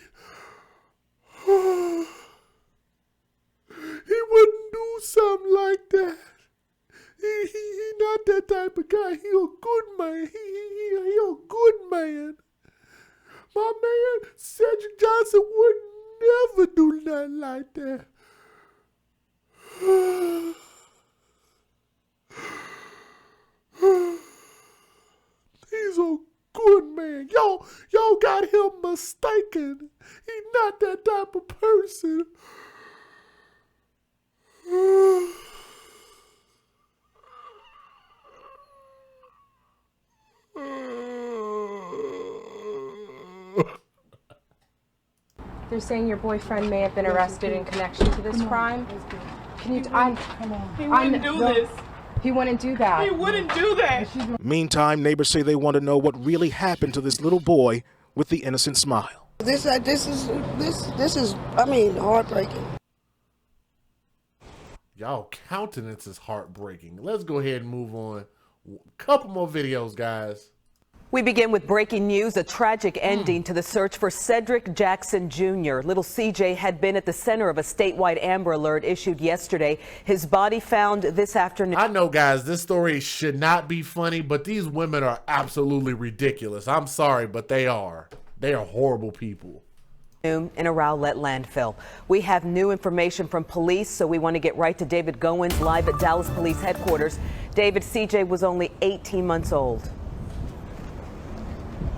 He wouldn't do something like that. He not that type of guy. He a good man. He a good man. My man, Cedric Johnson would never do nothing like that. He's a good man. Y'all got him mistaken. He's not that type of person. They're saying your boyfriend may have been arrested in connection to this crime. Can you? He wouldn't do this. He wouldn't do that. He wouldn't do that. Meantime, neighbors say they want to know what really happened to this little boy with the innocent smile. This is, I mean, heartbreaking. Y'all countenance is heartbreaking. Let's go ahead and move on. Couple more videos, guys. We begin with breaking news, a tragic ending to the search for Cedric Jackson Jr. Little CJ had been at the center of a statewide Amber Alert issued yesterday. His body found this afternoon. I know, guys, this story should not be funny, but these women are absolutely ridiculous. I'm sorry, but they are. They are horrible people. In a Rowlett landfill. We have new information from police, so we want to get right to David Goins live at Dallas Police Headquarters. David, CJ was only 18 months old.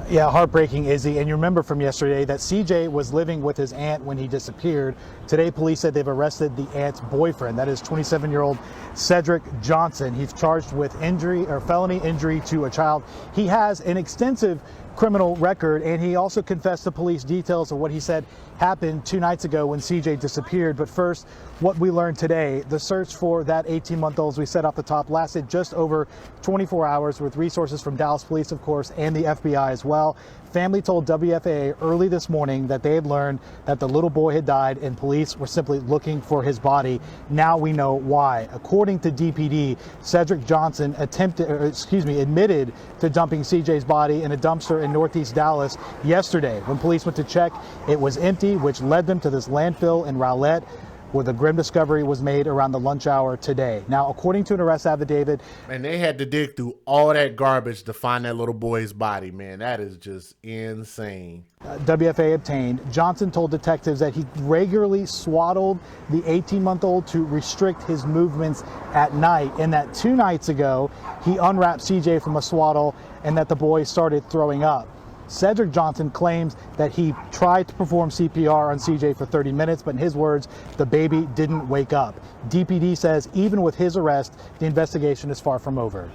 Yeah, heartbreaking, Izzy. And you remember from yesterday that CJ was living with his aunt when he disappeared. Today, police said they've arrested the aunt's boyfriend. That is 27-year-old Sedrick Johnson. He's charged with injury or felony injury to a child. He has an extensive criminal record, and he also confessed to police details of what he said happened 2 nights ago when CJ disappeared. But first, what we learned today, the search for that 18-month-old, as we said off the top, lasted just over 24 hours with resources from Dallas Police, of course, and the FBI as well. Family told WFAA early this morning that they had learned that the little boy had died and police were simply looking for his body. Now we know why. According to DPD, Sedrick Johnson admitted to dumping CJ's body in a dumpster in Northeast Dallas yesterday. When police went to check, it was empty, which led them to this landfill in Rowlett, where the grim discovery was made around the lunch hour today. Now, according to an arrest affidavit, and they had to dig through all that garbage to find that little boy's body, man. That is just insane. WFA obtained, Johnson told detectives that he regularly swaddled the 18-month-old to restrict his movements at night, and that 2 nights ago, he unwrapped CJ from a swaddle and that the boy started throwing up. Sedrick Johnson claims that he tried to perform CPR on CJ for 30 minutes, but in his words, the baby didn't wake up. DPD says even with his arrest, the investigation is far from over.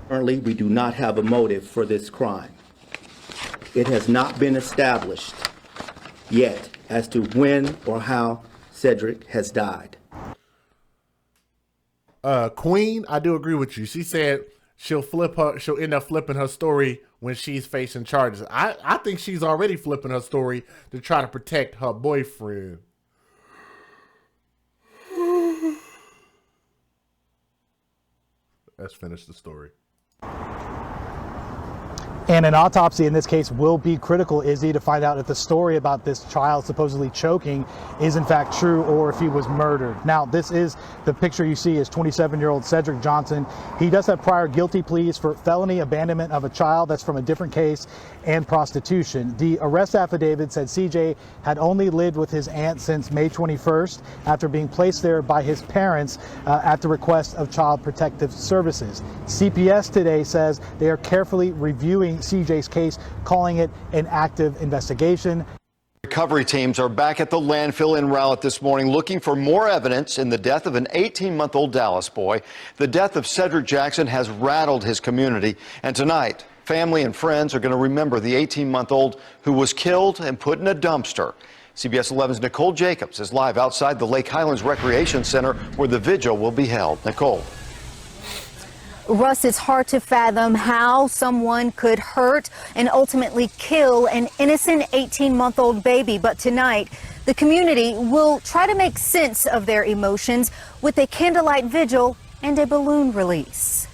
Currently, we do not have a motive for this crime. It has not been established yet as to when or how Cedric has died. Queen, I do agree with you. She said she'll end up flipping her story when she's facing charges. I think she's already flipping her story to try to protect her boyfriend. Let's finish the story. And an autopsy in this case will be critical, Izzy, to find out if the story about this child supposedly choking is in fact true or if he was murdered. Now, this is the picture you see is 27-year-old Sedrick Johnson. He does have prior guilty pleas for felony abandonment of a child. That's from a different case, and prostitution. The arrest affidavit said CJ had only lived with his aunt since May 21st after being placed there by his parents at the request of Child Protective Services. CPS today says they are carefully reviewing CJ's case, calling it an active investigation. Recovery teams are back at the landfill in Rowlett this morning looking for more evidence in the death of an 18-month-old Dallas boy. The death of Cedric Jackson has rattled his community, and tonight, family and friends are going to remember the 18-month-old who was killed and put in a dumpster. CBS 11's Nicole Jacobs is live outside the Lake Highlands Recreation Center where the vigil will be held. Nicole. Russ, it's hard to fathom how someone could hurt and ultimately kill an innocent 18-month-old baby. But tonight, the community will try to make sense of their emotions with a candlelight vigil and a balloon release.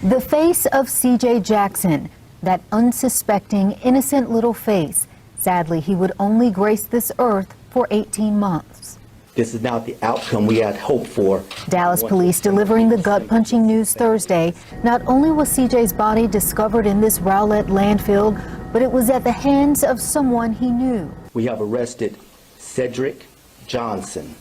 The face of CJ Jackson, that unsuspecting, innocent little face. Sadly, he would only grace this earth for 18 months. This is not the outcome we had hoped for. Dallas police delivering the gut-punching news Thursday. Not only was CJ's body discovered in this Rowlett landfill, but it was at the hands of someone he knew. We have arrested Cedric Johnson,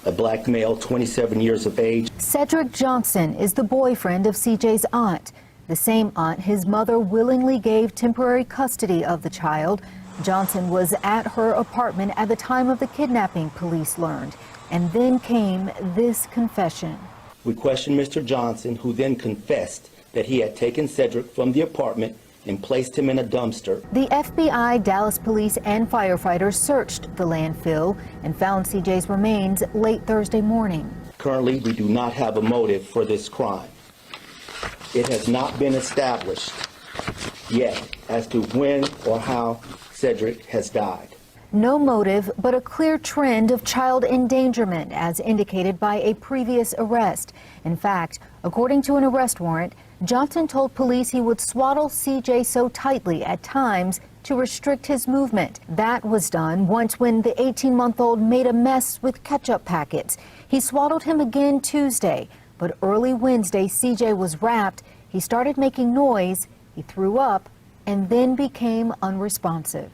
a black male, 27 years of age. Cedric Johnson is the boyfriend of CJ's aunt, the same aunt his mother willingly gave temporary custody of the child. Johnson was at her apartment at the time of the kidnapping, police learned, and then came this confession. We questioned Mr. Johnson, who then confessed that he had taken Cedric from the apartment and placed him in a dumpster. The FBI, Dallas police, and firefighters searched the landfill and found CJ's remains late Thursday morning. Currently, we do not have a motive for this crime. It has not been established yet as to when or how Cedric has died. No motive, but a clear trend of child endangerment, as indicated by a previous arrest. In fact, according to an arrest warrant, Johnson told police he would swaddle CJ so tightly at times to restrict his movement. That was done once when the 18-month-old made a mess with ketchup packets. He swaddled him again Tuesday, but early Wednesday, CJ was wrapped. He started making noise, he threw up, and then became unresponsive.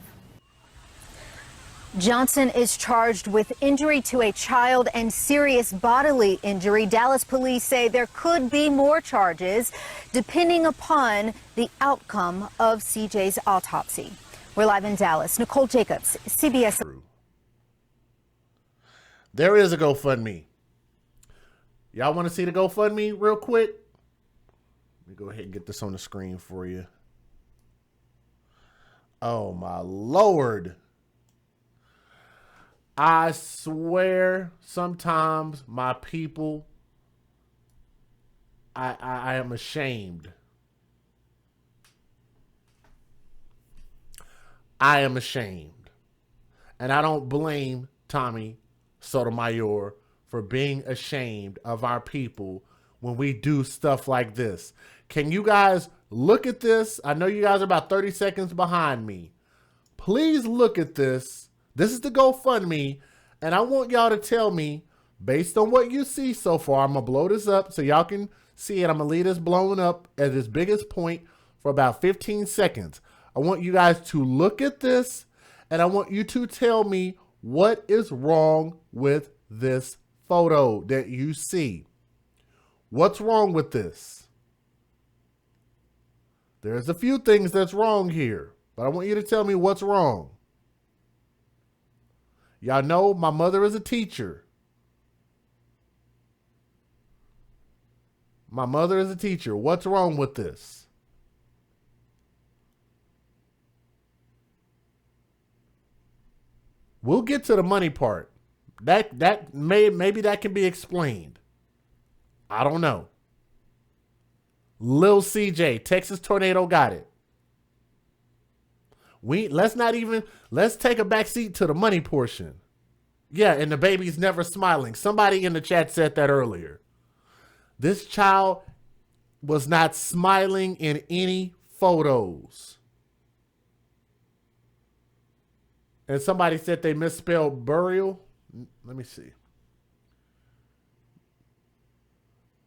Johnson is charged with injury to a child and serious bodily injury. Dallas police say there could be more charges depending upon the outcome of CJ's autopsy. We're live in Dallas. Nicole Jacobs, CBS. There is a GoFundMe. Y'all want to see the GoFundMe real quick? Let me go ahead and get this on the screen for you. Oh, my Lord. I swear sometimes my people, I am ashamed. I am ashamed. And I don't blame Tommy Sotomayor for being ashamed of our people when we do stuff like this. Can you guys look at this? I know you guys are about 30 seconds behind me. Please look at this. This is the GoFundMe, and I want y'all to tell me, based on what you see so far, I'm going to blow this up so y'all can see it. I'm going to leave this blown up at its biggest point for about 15 seconds. I want you guys to look at this, and I want you to tell me what is wrong with this photo that you see. What's wrong with this? There's a few things that's wrong here, but I want you to tell me what's wrong. Y'all know my mother is a teacher. My mother is a teacher. What's wrong with this? We'll get to the money part. Maybe that can be explained. I don't know. Lil CJ, Texas Tornado got it. Let's take a back seat to the money portion. Yeah, and the baby's never smiling. Somebody in the chat said that earlier. This child was not smiling in any photos. And somebody said they misspelled burial. Let me see.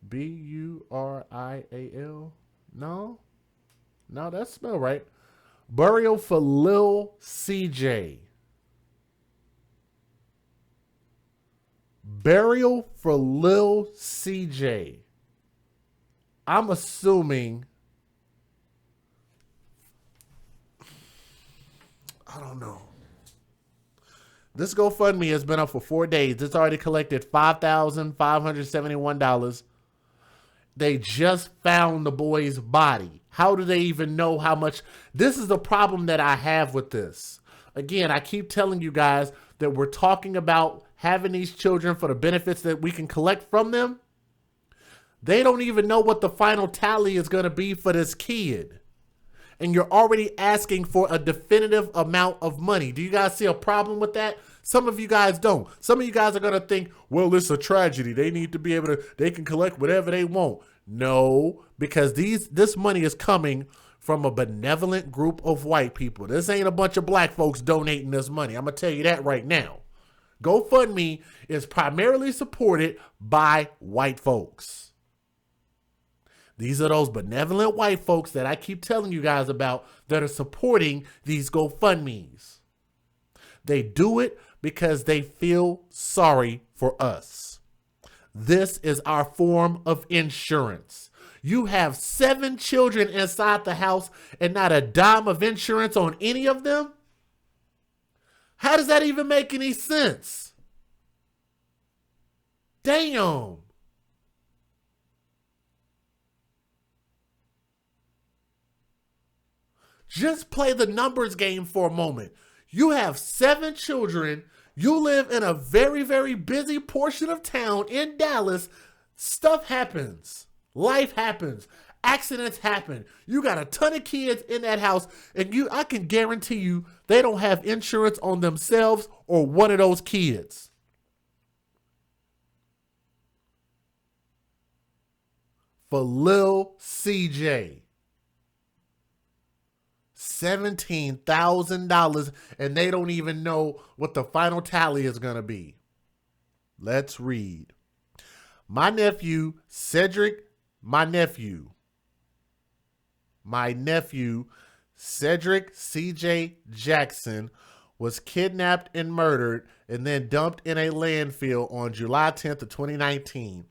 Burial? No, that's spelled right. Burial for Lil CJ. Burial for Lil CJ. I'm assuming, I don't know. This GoFundMe has been up for 4 days. It's already collected $5,571. They just found the boy's body. How do they even know how much? This is the problem that I have with this. Again, I keep telling you guys that we're talking about having these children for the benefits that we can collect from them. They don't even know what the final tally is going to be for this kid. And you're already asking for a definitive amount of money. Do you guys see a problem with that? Some of you guys don't. Some of you guys are going to think, well, it's a tragedy. They need to be able to, they can collect whatever they want. No, because this money is coming from a benevolent group of white people. This ain't a bunch of black folks donating this money. I'm going to tell you that right now. GoFundMe is primarily supported by white folks. These are those benevolent white folks that I keep telling you guys about that are supporting these GoFundMes. They do it because they feel sorry for us. This is our form of insurance. You have 7 children inside the house and not a dime of insurance on any of them? How does that even make any sense? Damn. Just play the numbers game for a moment. You have 7 children. You live in a very, very busy portion of town in Dallas. Stuff happens. Life happens. Accidents happen. You got a ton of kids in that house, and I can guarantee you they don't have insurance on themselves or one of those kids. For Lil CJ. $17,000, and they don't even know what the final tally is going to be. Let's read. My nephew, Cedric, my nephew, Cedric CJ Jackson, was kidnapped and murdered and then dumped in a landfill on July 10th of 2019.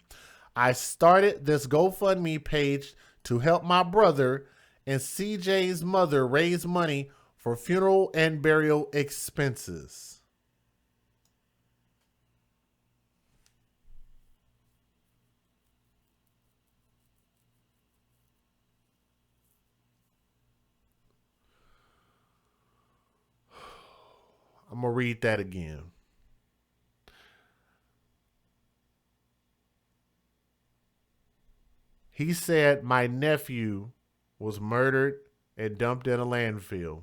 I started this GoFundMe page to help my brother and CJ's mother raise money for funeral and burial expenses. I'm going to read that again. He said my nephew was murdered and dumped in a landfill.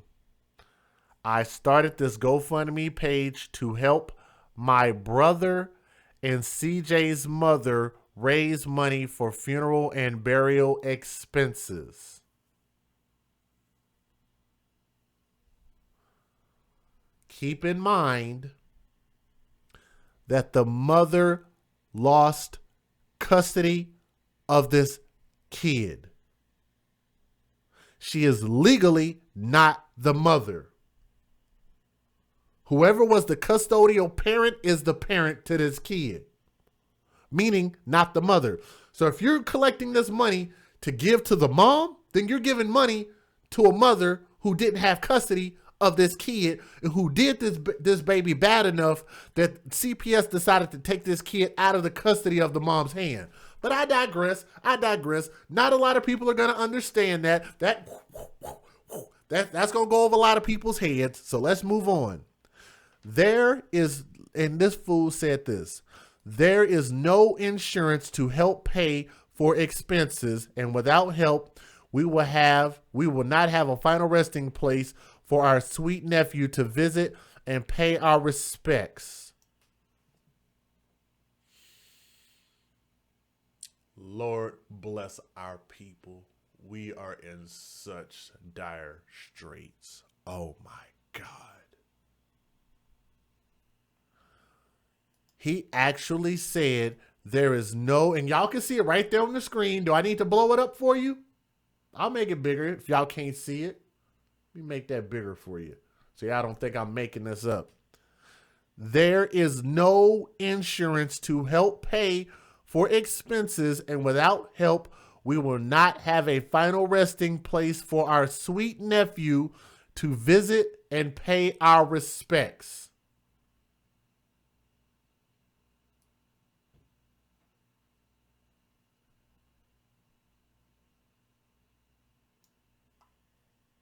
I started this GoFundMe page to help my brother and CJ's mother raise money for funeral and burial expenses. Keep in mind that the mother lost custody of this kid. She is legally not the mother. Whoever was the custodial parent is the parent to this kid, meaning not the mother. So if you're collecting this money to give to the mom, then you're giving money to a mother who didn't have custody of this kid and who did this baby bad enough that CPS decided to take this kid out of the custody of the mom's hand. But I digress. Not a lot of people are going to understand that. That's going to go over a lot of people's heads. So let's move on. And this fool said this, there is no insurance to help pay for expenses, and without help, we will not have a final resting place for our sweet nephew to visit and pay our respects. Lord bless our people. We are in such dire straits. Oh my God. He actually said there is no, and y'all can see it right there on the screen. Do I need to blow it up for you? I'll make it bigger if y'all can't see it. Let me make that bigger for you so y'all don't think I'm making this up. There is no insurance to help pay for expenses, and without help, we will not have a final resting place for our sweet nephew to visit and pay our respects.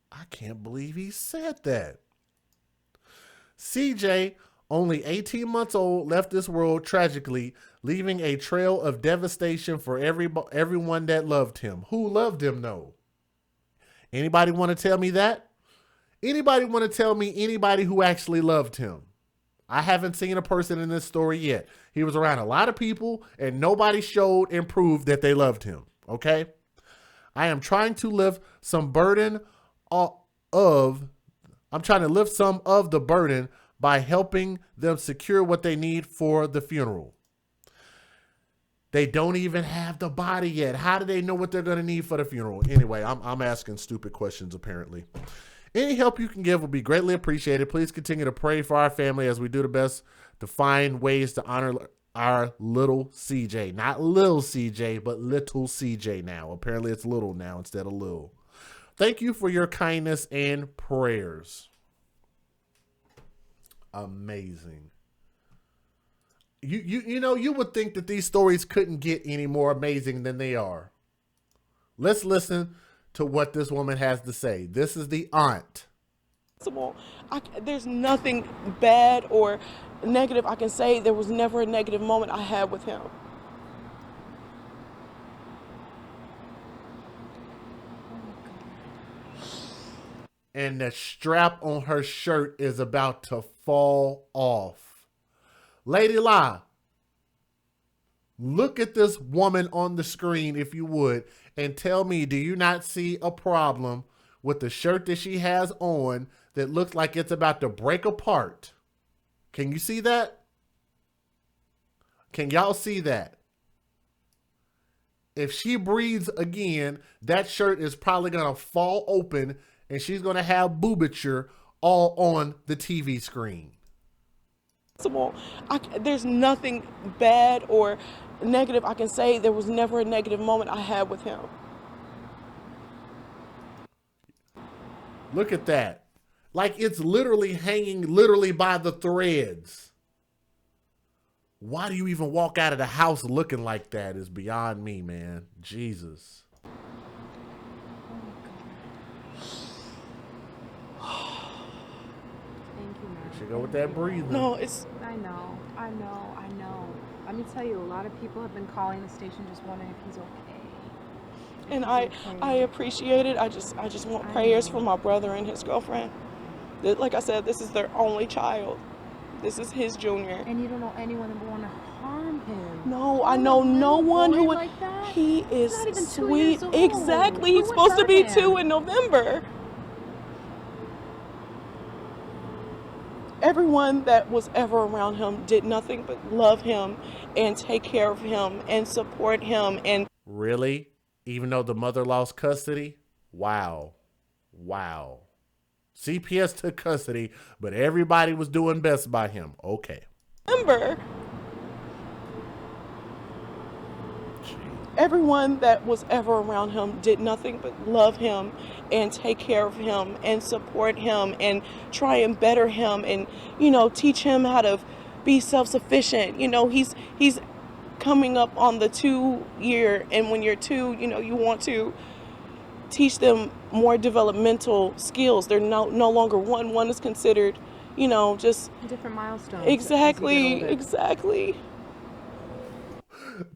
I can't believe he said that. CJ, only 18 months old, left this world tragically, leaving a trail of devastation for everyone that loved him. Who loved him, though? Anybody want to tell me that? Anybody want to tell me anybody who actually loved him? I haven't seen a person in this story yet. He was around a lot of people, and nobody showed and proved that they loved him, okay? I am trying to lift some burden I'm trying to lift some of the burden by helping them secure what they need for the funeral. They don't even have the body yet. How do they know what they're going to need for the funeral? Anyway, I'm asking stupid questions, apparently. Any help you can give will be greatly appreciated. Please continue to pray for our family as we do the best to find ways to honor our little CJ. Not little CJ, but little CJ now. Apparently it's little now instead of little. Thank you for your kindness and prayers. Amazing. You know, you would think that these stories couldn't get any more amazing than they are. Let's listen to what this woman has to say. This is the aunt. There's nothing bad or negative I can say. There was never a negative moment I had with him. and the strap on her shirt is about to fall off. Lady La, look at this woman on the screen, if you would, and tell me, do you not see a problem with the shirt that she has on that looks like it's about to break apart? Can you see that? Can y'all see that? If she breathes again, that shirt is probably going to fall open and she's going to have boobature all on the TV screen. There's nothing bad or negative I can say. There was never a negative moment I had with him. Look at that. Like it's literally hanging literally by the threads. Why do you even walk out of the house looking like that is beyond me, man. Jesus. Thank you, man. Should go with that breathing. No, it's... I know. Let me tell you, a lot of people have been calling the station just wondering if he's okay. And I appreciate it. I just want prayers for my brother and his girlfriend. Like I said, this is their only child. This is his junior. And you don't know anyone that would want to harm him. No, I know no one who would. Like that? He is He's not even 2 sweet. years old. Exactly. Who He's would supposed to hurt be him? 2 in November. Everyone that was ever around him did nothing but love him and take care of him and support him. And really? Even though the mother lost custody? Wow. Wow. CPS took custody, but everybody was doing best by him. Okay. Remember, everyone that was ever around him did nothing but love him and take care of him and support him and try and better him and, you know, teach him how to be self-sufficient. You know, he's coming up on the 2 year, and when you're 2, you know, you want to teach them more developmental skills. They're no longer one. One is considered, you know, just different milestones. Exactly.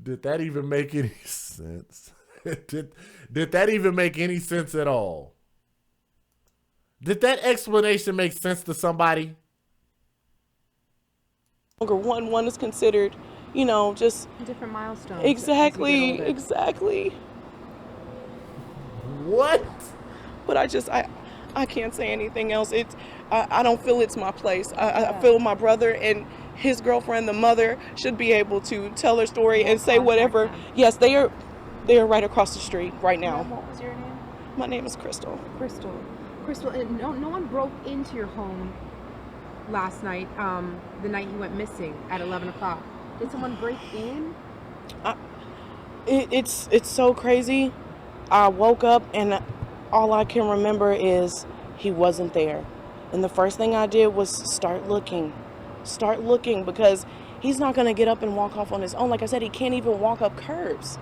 Did that even make any sense? Did that even make any sense at all? Did that explanation make sense to somebody? One is considered, you know, just different milestones. Exactly. What? But I can't say anything else. I don't feel it's my place. I feel my brother and his girlfriend, the mother, should be able to tell her story and say whatever. Yes, they are right across the street right now. What was your name? My name is Crystal. Crystal, and no one broke into your home last night, the night he went missing at 11 o'clock. Did someone break in? It's so crazy. I woke up and all I can remember is he wasn't there. And the first thing I did was start looking because he's not going to get up and walk off on his own. Like I said, he can't even walk up curbs.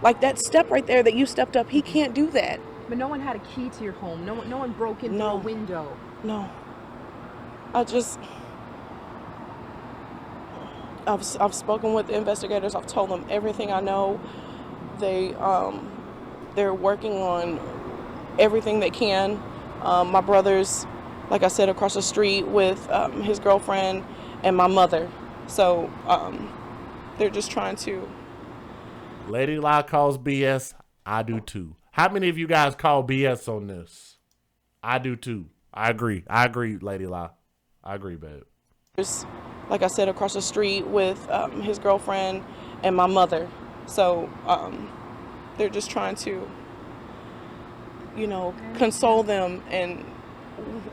Like that step right there that you stepped up, he can't do that. But no one had a key to your home. No one broke into a window. No. I've spoken with the investigators. I've told them everything I know. They're working on everything they can. My brother's, like I said, across the street with his girlfriend and my mother. So they're just trying to. Lady La calls BS. I do too. How many of you guys call BS on this? I do too. I agree, Lady La. I agree, babe. Like I said, across the street with his girlfriend and my mother. So they're just trying to, you know, console them and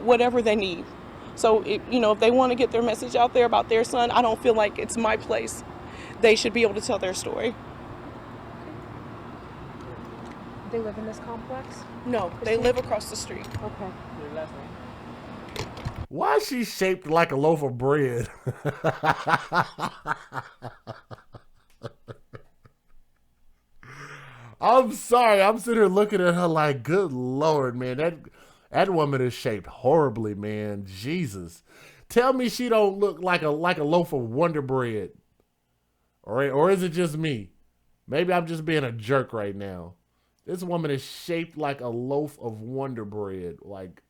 whatever they need. So, if they want to get their message out there about their son, I don't feel like it's my place. They should be able to tell their story. They live in this complex? No, they live across the street. Okay. Why is she shaped like a loaf of bread? I'm sorry. I'm sitting here looking at her like, good Lord, man. That woman is shaped horribly, man. Jesus. Tell me she don't look like a loaf of Wonder Bread. Or is it just me? Maybe I'm just being a jerk right now. This woman is shaped like a loaf of Wonder Bread. Like,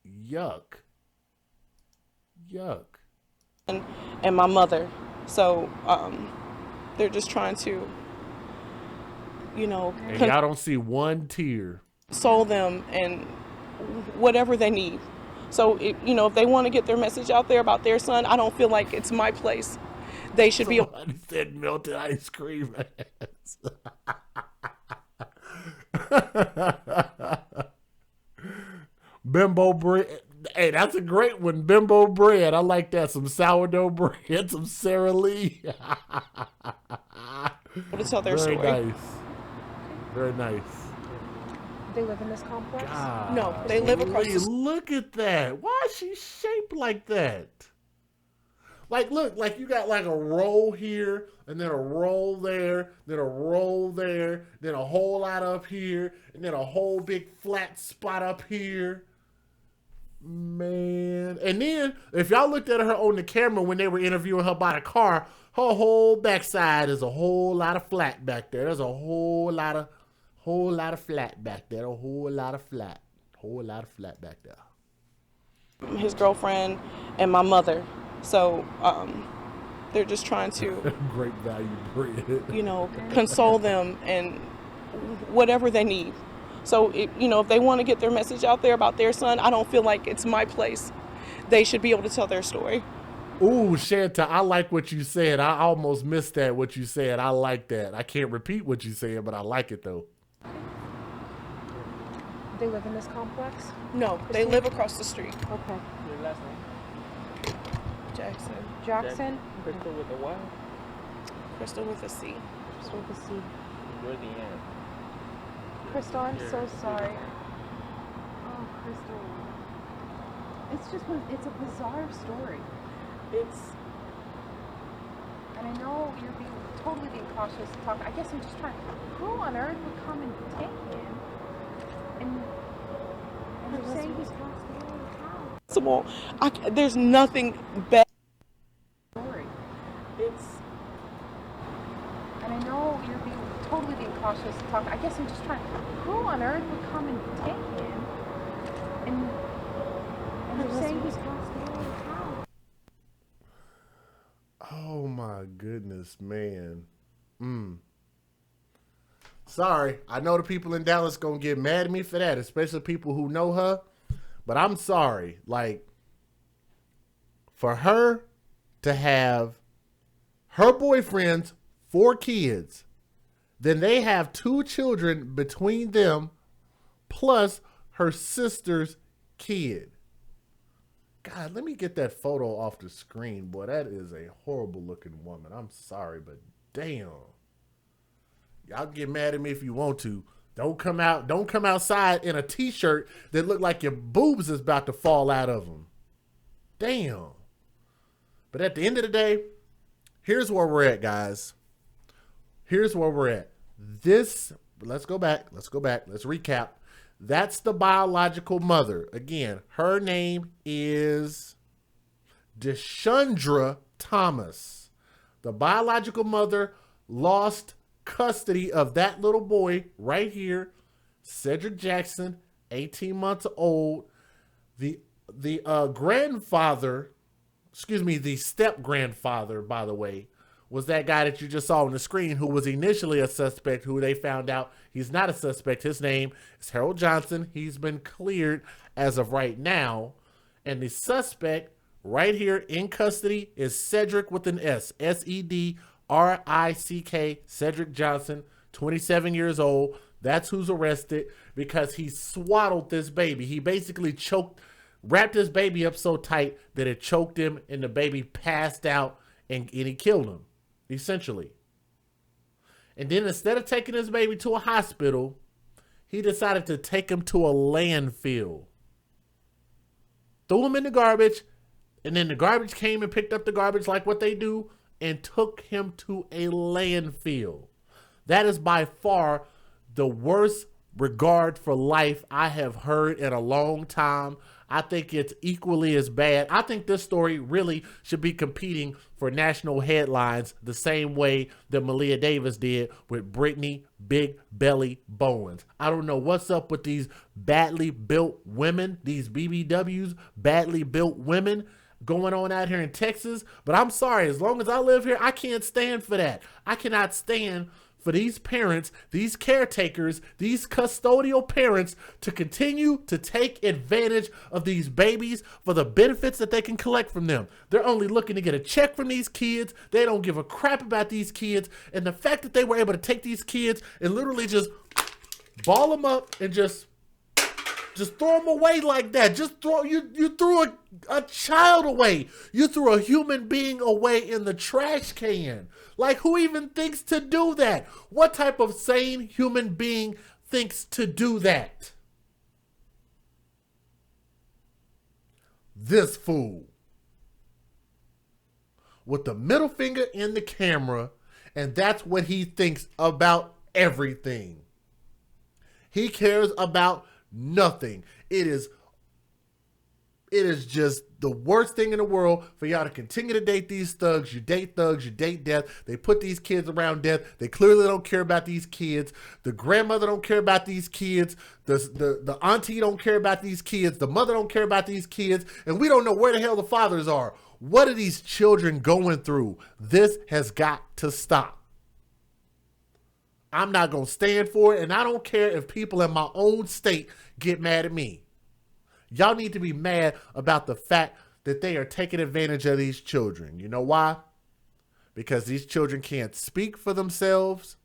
Yuck. Yuck. And my mother. So they're just trying to, you know, And y'all don't see one tear. console them and whatever they need. So, you know, if they want to get their message out there about their son, I don't feel like it's my place. They should be. Somebody said melted ice cream ass. Bimbo bread. Hey, that's a great one. Bimbo bread. I like that. Some sourdough bread, some Sara Lee. To tell their Very story. nice. Very nice. They live in this complex? God. No, they live across the Look at that. Why is she shaped like that? Like, look, like you got like a roll here, and then a roll there, then a roll there, then a whole lot up here, and then a whole big flat spot up here. Man. And then, if y'all looked at her on the camera when they were interviewing her by the car, her whole backside is a whole lot of flat back there. There's a whole lot of flat back there. A whole lot of flat. Whole lot of flat back there. His girlfriend and my mother. So they're just trying to great value bread. You know, console them and whatever they need. So, you know, if they want to get their message out there about their son, I don't feel like it's my place. They should be able to tell their story. Ooh, Shanta, I like what you said. I almost missed that, what you said. I like that. I can't repeat what you said, but I like it, though. They live in this complex? No, they live across the street. Okay. Your last name? Jackson. Jackson? Crystal with a Y? Crystal with a C. Crystal with a C. You're the end. Crystal, I'm so sorry. Oh, Crystal. It's a bizarre story. And I know you're totally being cautious to talk. I guess I'm just trying. Who on earth would come and take him? And you're saying he's Possible. There's nothing bad. Story. And I know you're totally being cautious to talk. I guess I'm just trying. Who on earth would come and take him? And you're saying he's constantly how? Oh my goodness, man. Sorry, I know the people in Dallas gonna get mad at me for that, especially people who know her. But I'm sorry, like, for her to have her boyfriend's 4 kids, then they have 2 children between them, plus her sister's kid. God, let me get that photo off the screen, boy. That is a horrible looking woman. I'm sorry, but damn. Y'all get mad at me if you want to. Don't come outside in a t-shirt that look like your boobs is about to fall out of them. Damn. But at the end of the day, here's where we're at, guys. Here's where we're at. Let's go back. Let's recap. That's the biological mother. Again, her name is Deshandra Thomas. The biological mother lost custody of that little boy right here, Cedric Jackson, 18 months old. The grandfather, the step-grandfather, by the way, was that guy that you just saw on the screen who was initially a suspect, who they found out he's not a suspect. His name is Harold Johnson. He's been cleared as of right now. And the suspect right here in custody is Cedric with an S, Sedrick, Cedric Johnson, 27 years old. That's who's arrested because he swaddled this baby. He basically wrapped this baby up so tight that it choked him and the baby passed out and he killed him, essentially. And then instead of taking his baby to a hospital, he decided to take him to a landfill. Threw him in the garbage, and then the garbage came and picked up the garbage like what they do and took him to a landfill. That is by far the worst regard for life I have heard in a long time. I think it's equally as bad. I think this story really should be competing for national headlines the same way that Malia Davis did with Brittany Big Belly Bowens. I don't know what's up with these badly built women, these BBWs, badly built women going on out here in Texas. But I'm sorry, as long as I live here, I can't stand for that. I cannot stand for these parents, these caretakers, these custodial parents to continue to take advantage of these babies for the benefits that they can collect from them. They're only looking to get a check from these kids. They don't give a crap about these kids. And the fact that they were able to take these kids and literally just ball them up and just throw them away like that. Just throw, you threw a child away. You threw a human being away in the trash can. Like, who even thinks to do that? What type of sane human being thinks to do that? This fool. With the middle finger in the camera, and that's what he thinks about everything. He cares about nothing. It is just the worst thing in the world for y'all to continue to date these thugs. You date thugs, you date death. They put these kids around death. They clearly don't care about these kids. The grandmother don't care about these kids. The auntie don't care about these kids. The mother don't care about these kids. And we don't know where the hell the fathers are. What are these children going through? This has got to stop. I'm not going to stand for it, and I don't care if people in my own state get mad at me. Y'all need to be mad about the fact that they are taking advantage of these children. You know why? Because these children can't speak for themselves,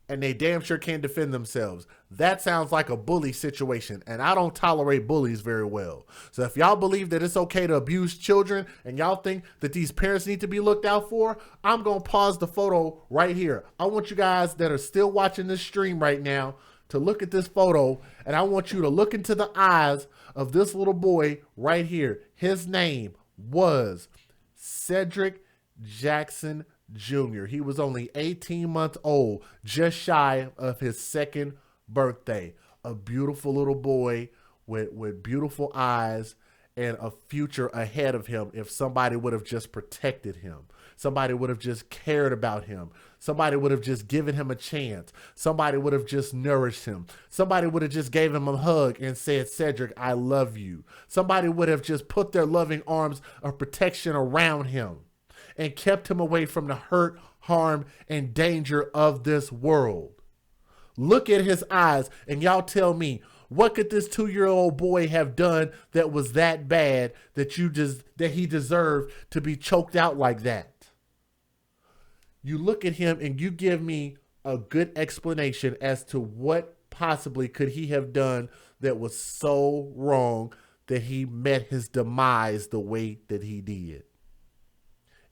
and they damn sure can't defend themselves. That sounds like a bully situation, and I don't tolerate bullies very well. So if y'all believe that it's okay to abuse children and y'all think that these parents need to be looked out for, I'm going to pause the photo right here. I want you guys that are still watching this stream right now to look at this photo, and I want you to look into the eyes of this little boy right here. His name was Cedric Jackson Jr. He was only 18 months old, just shy of his second birthday. A beautiful little boy with beautiful eyes and a future ahead of him if somebody would have just protected him. Somebody would have just cared about him. Somebody would have just given him a chance. Somebody would have just nourished him. Somebody would have just gave him a hug and said, Cedric, I love you. Somebody would have just put their loving arms of protection around him and kept him away from the hurt, harm, and danger of this world. Look at his eyes, and y'all tell me, what could this 2-year-old boy have done that was that bad that he deserved to be choked out like that? You look at him and you give me a good explanation as to what possibly could he have done that was so wrong that he met his demise the way that he did.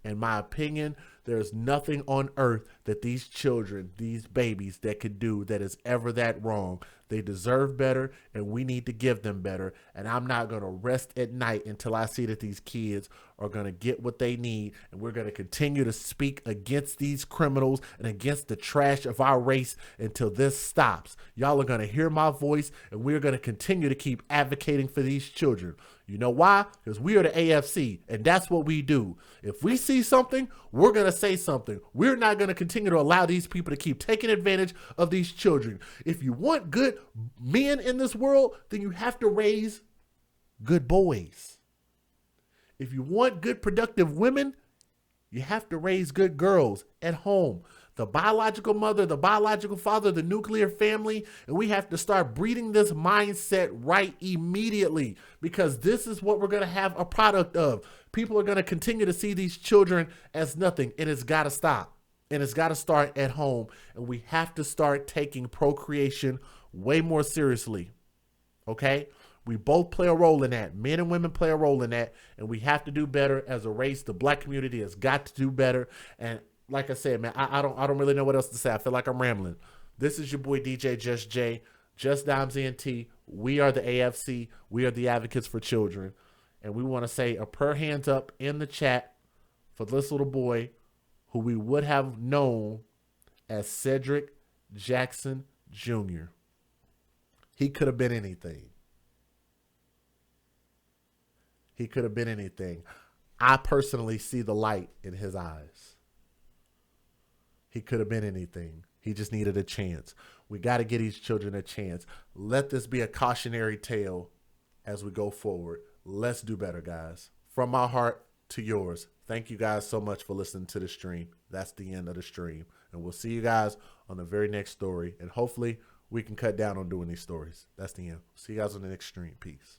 In my opinion, there's nothing on earth that these children, these babies, that could do that is ever that wrong. They deserve better, and we need to give them better. And I'm not going to rest at night until I see that these kids are going to get what they need. And we're going to continue to speak against these criminals and against the trash of our race until this stops. Y'all are going to hear my voice, and we're going to continue to keep advocating for these children. You know why? Because we are the AFC, and that's what we do. If we see something, we're going to say something. We're not going to continue to allow these people to keep taking advantage of these children. If you want good men in this world, then you have to raise good boys. If you want good, productive women, you have to raise good girls at home. The biological mother, the biological father, the nuclear family, and we have to start breeding this mindset right immediately, because this is what we're going to have a product of. People are going to continue to see these children as nothing, and it's got to stop. And it's got to start at home, and we have to start taking procreation way more seriously, okay? We both play a role in that. Men and women play a role in that, and we have to do better as a race. The black community has got to do better, and like I said, man, I don't really know what else to say. I feel like I'm rambling. This is your boy DJ Just Jay, Just Dimes ENT. We are the AFC. We are the advocates for children, and we want to say a prayer hands up in the chat for this little boy who we would have known as Cedric Jackson Jr. He could have been anything. He could have been anything. I personally see the light in his eyes. He could have been anything. He just needed a chance. We got to get these children a chance. Let this be a cautionary tale as we go forward. Let's do better, guys. From my heart to yours. Thank you guys so much for listening to the stream. That's the end of the stream. And we'll see you guys on the very next story. And hopefully we can cut down on doing these stories. That's the end. See you guys on the next stream. Peace.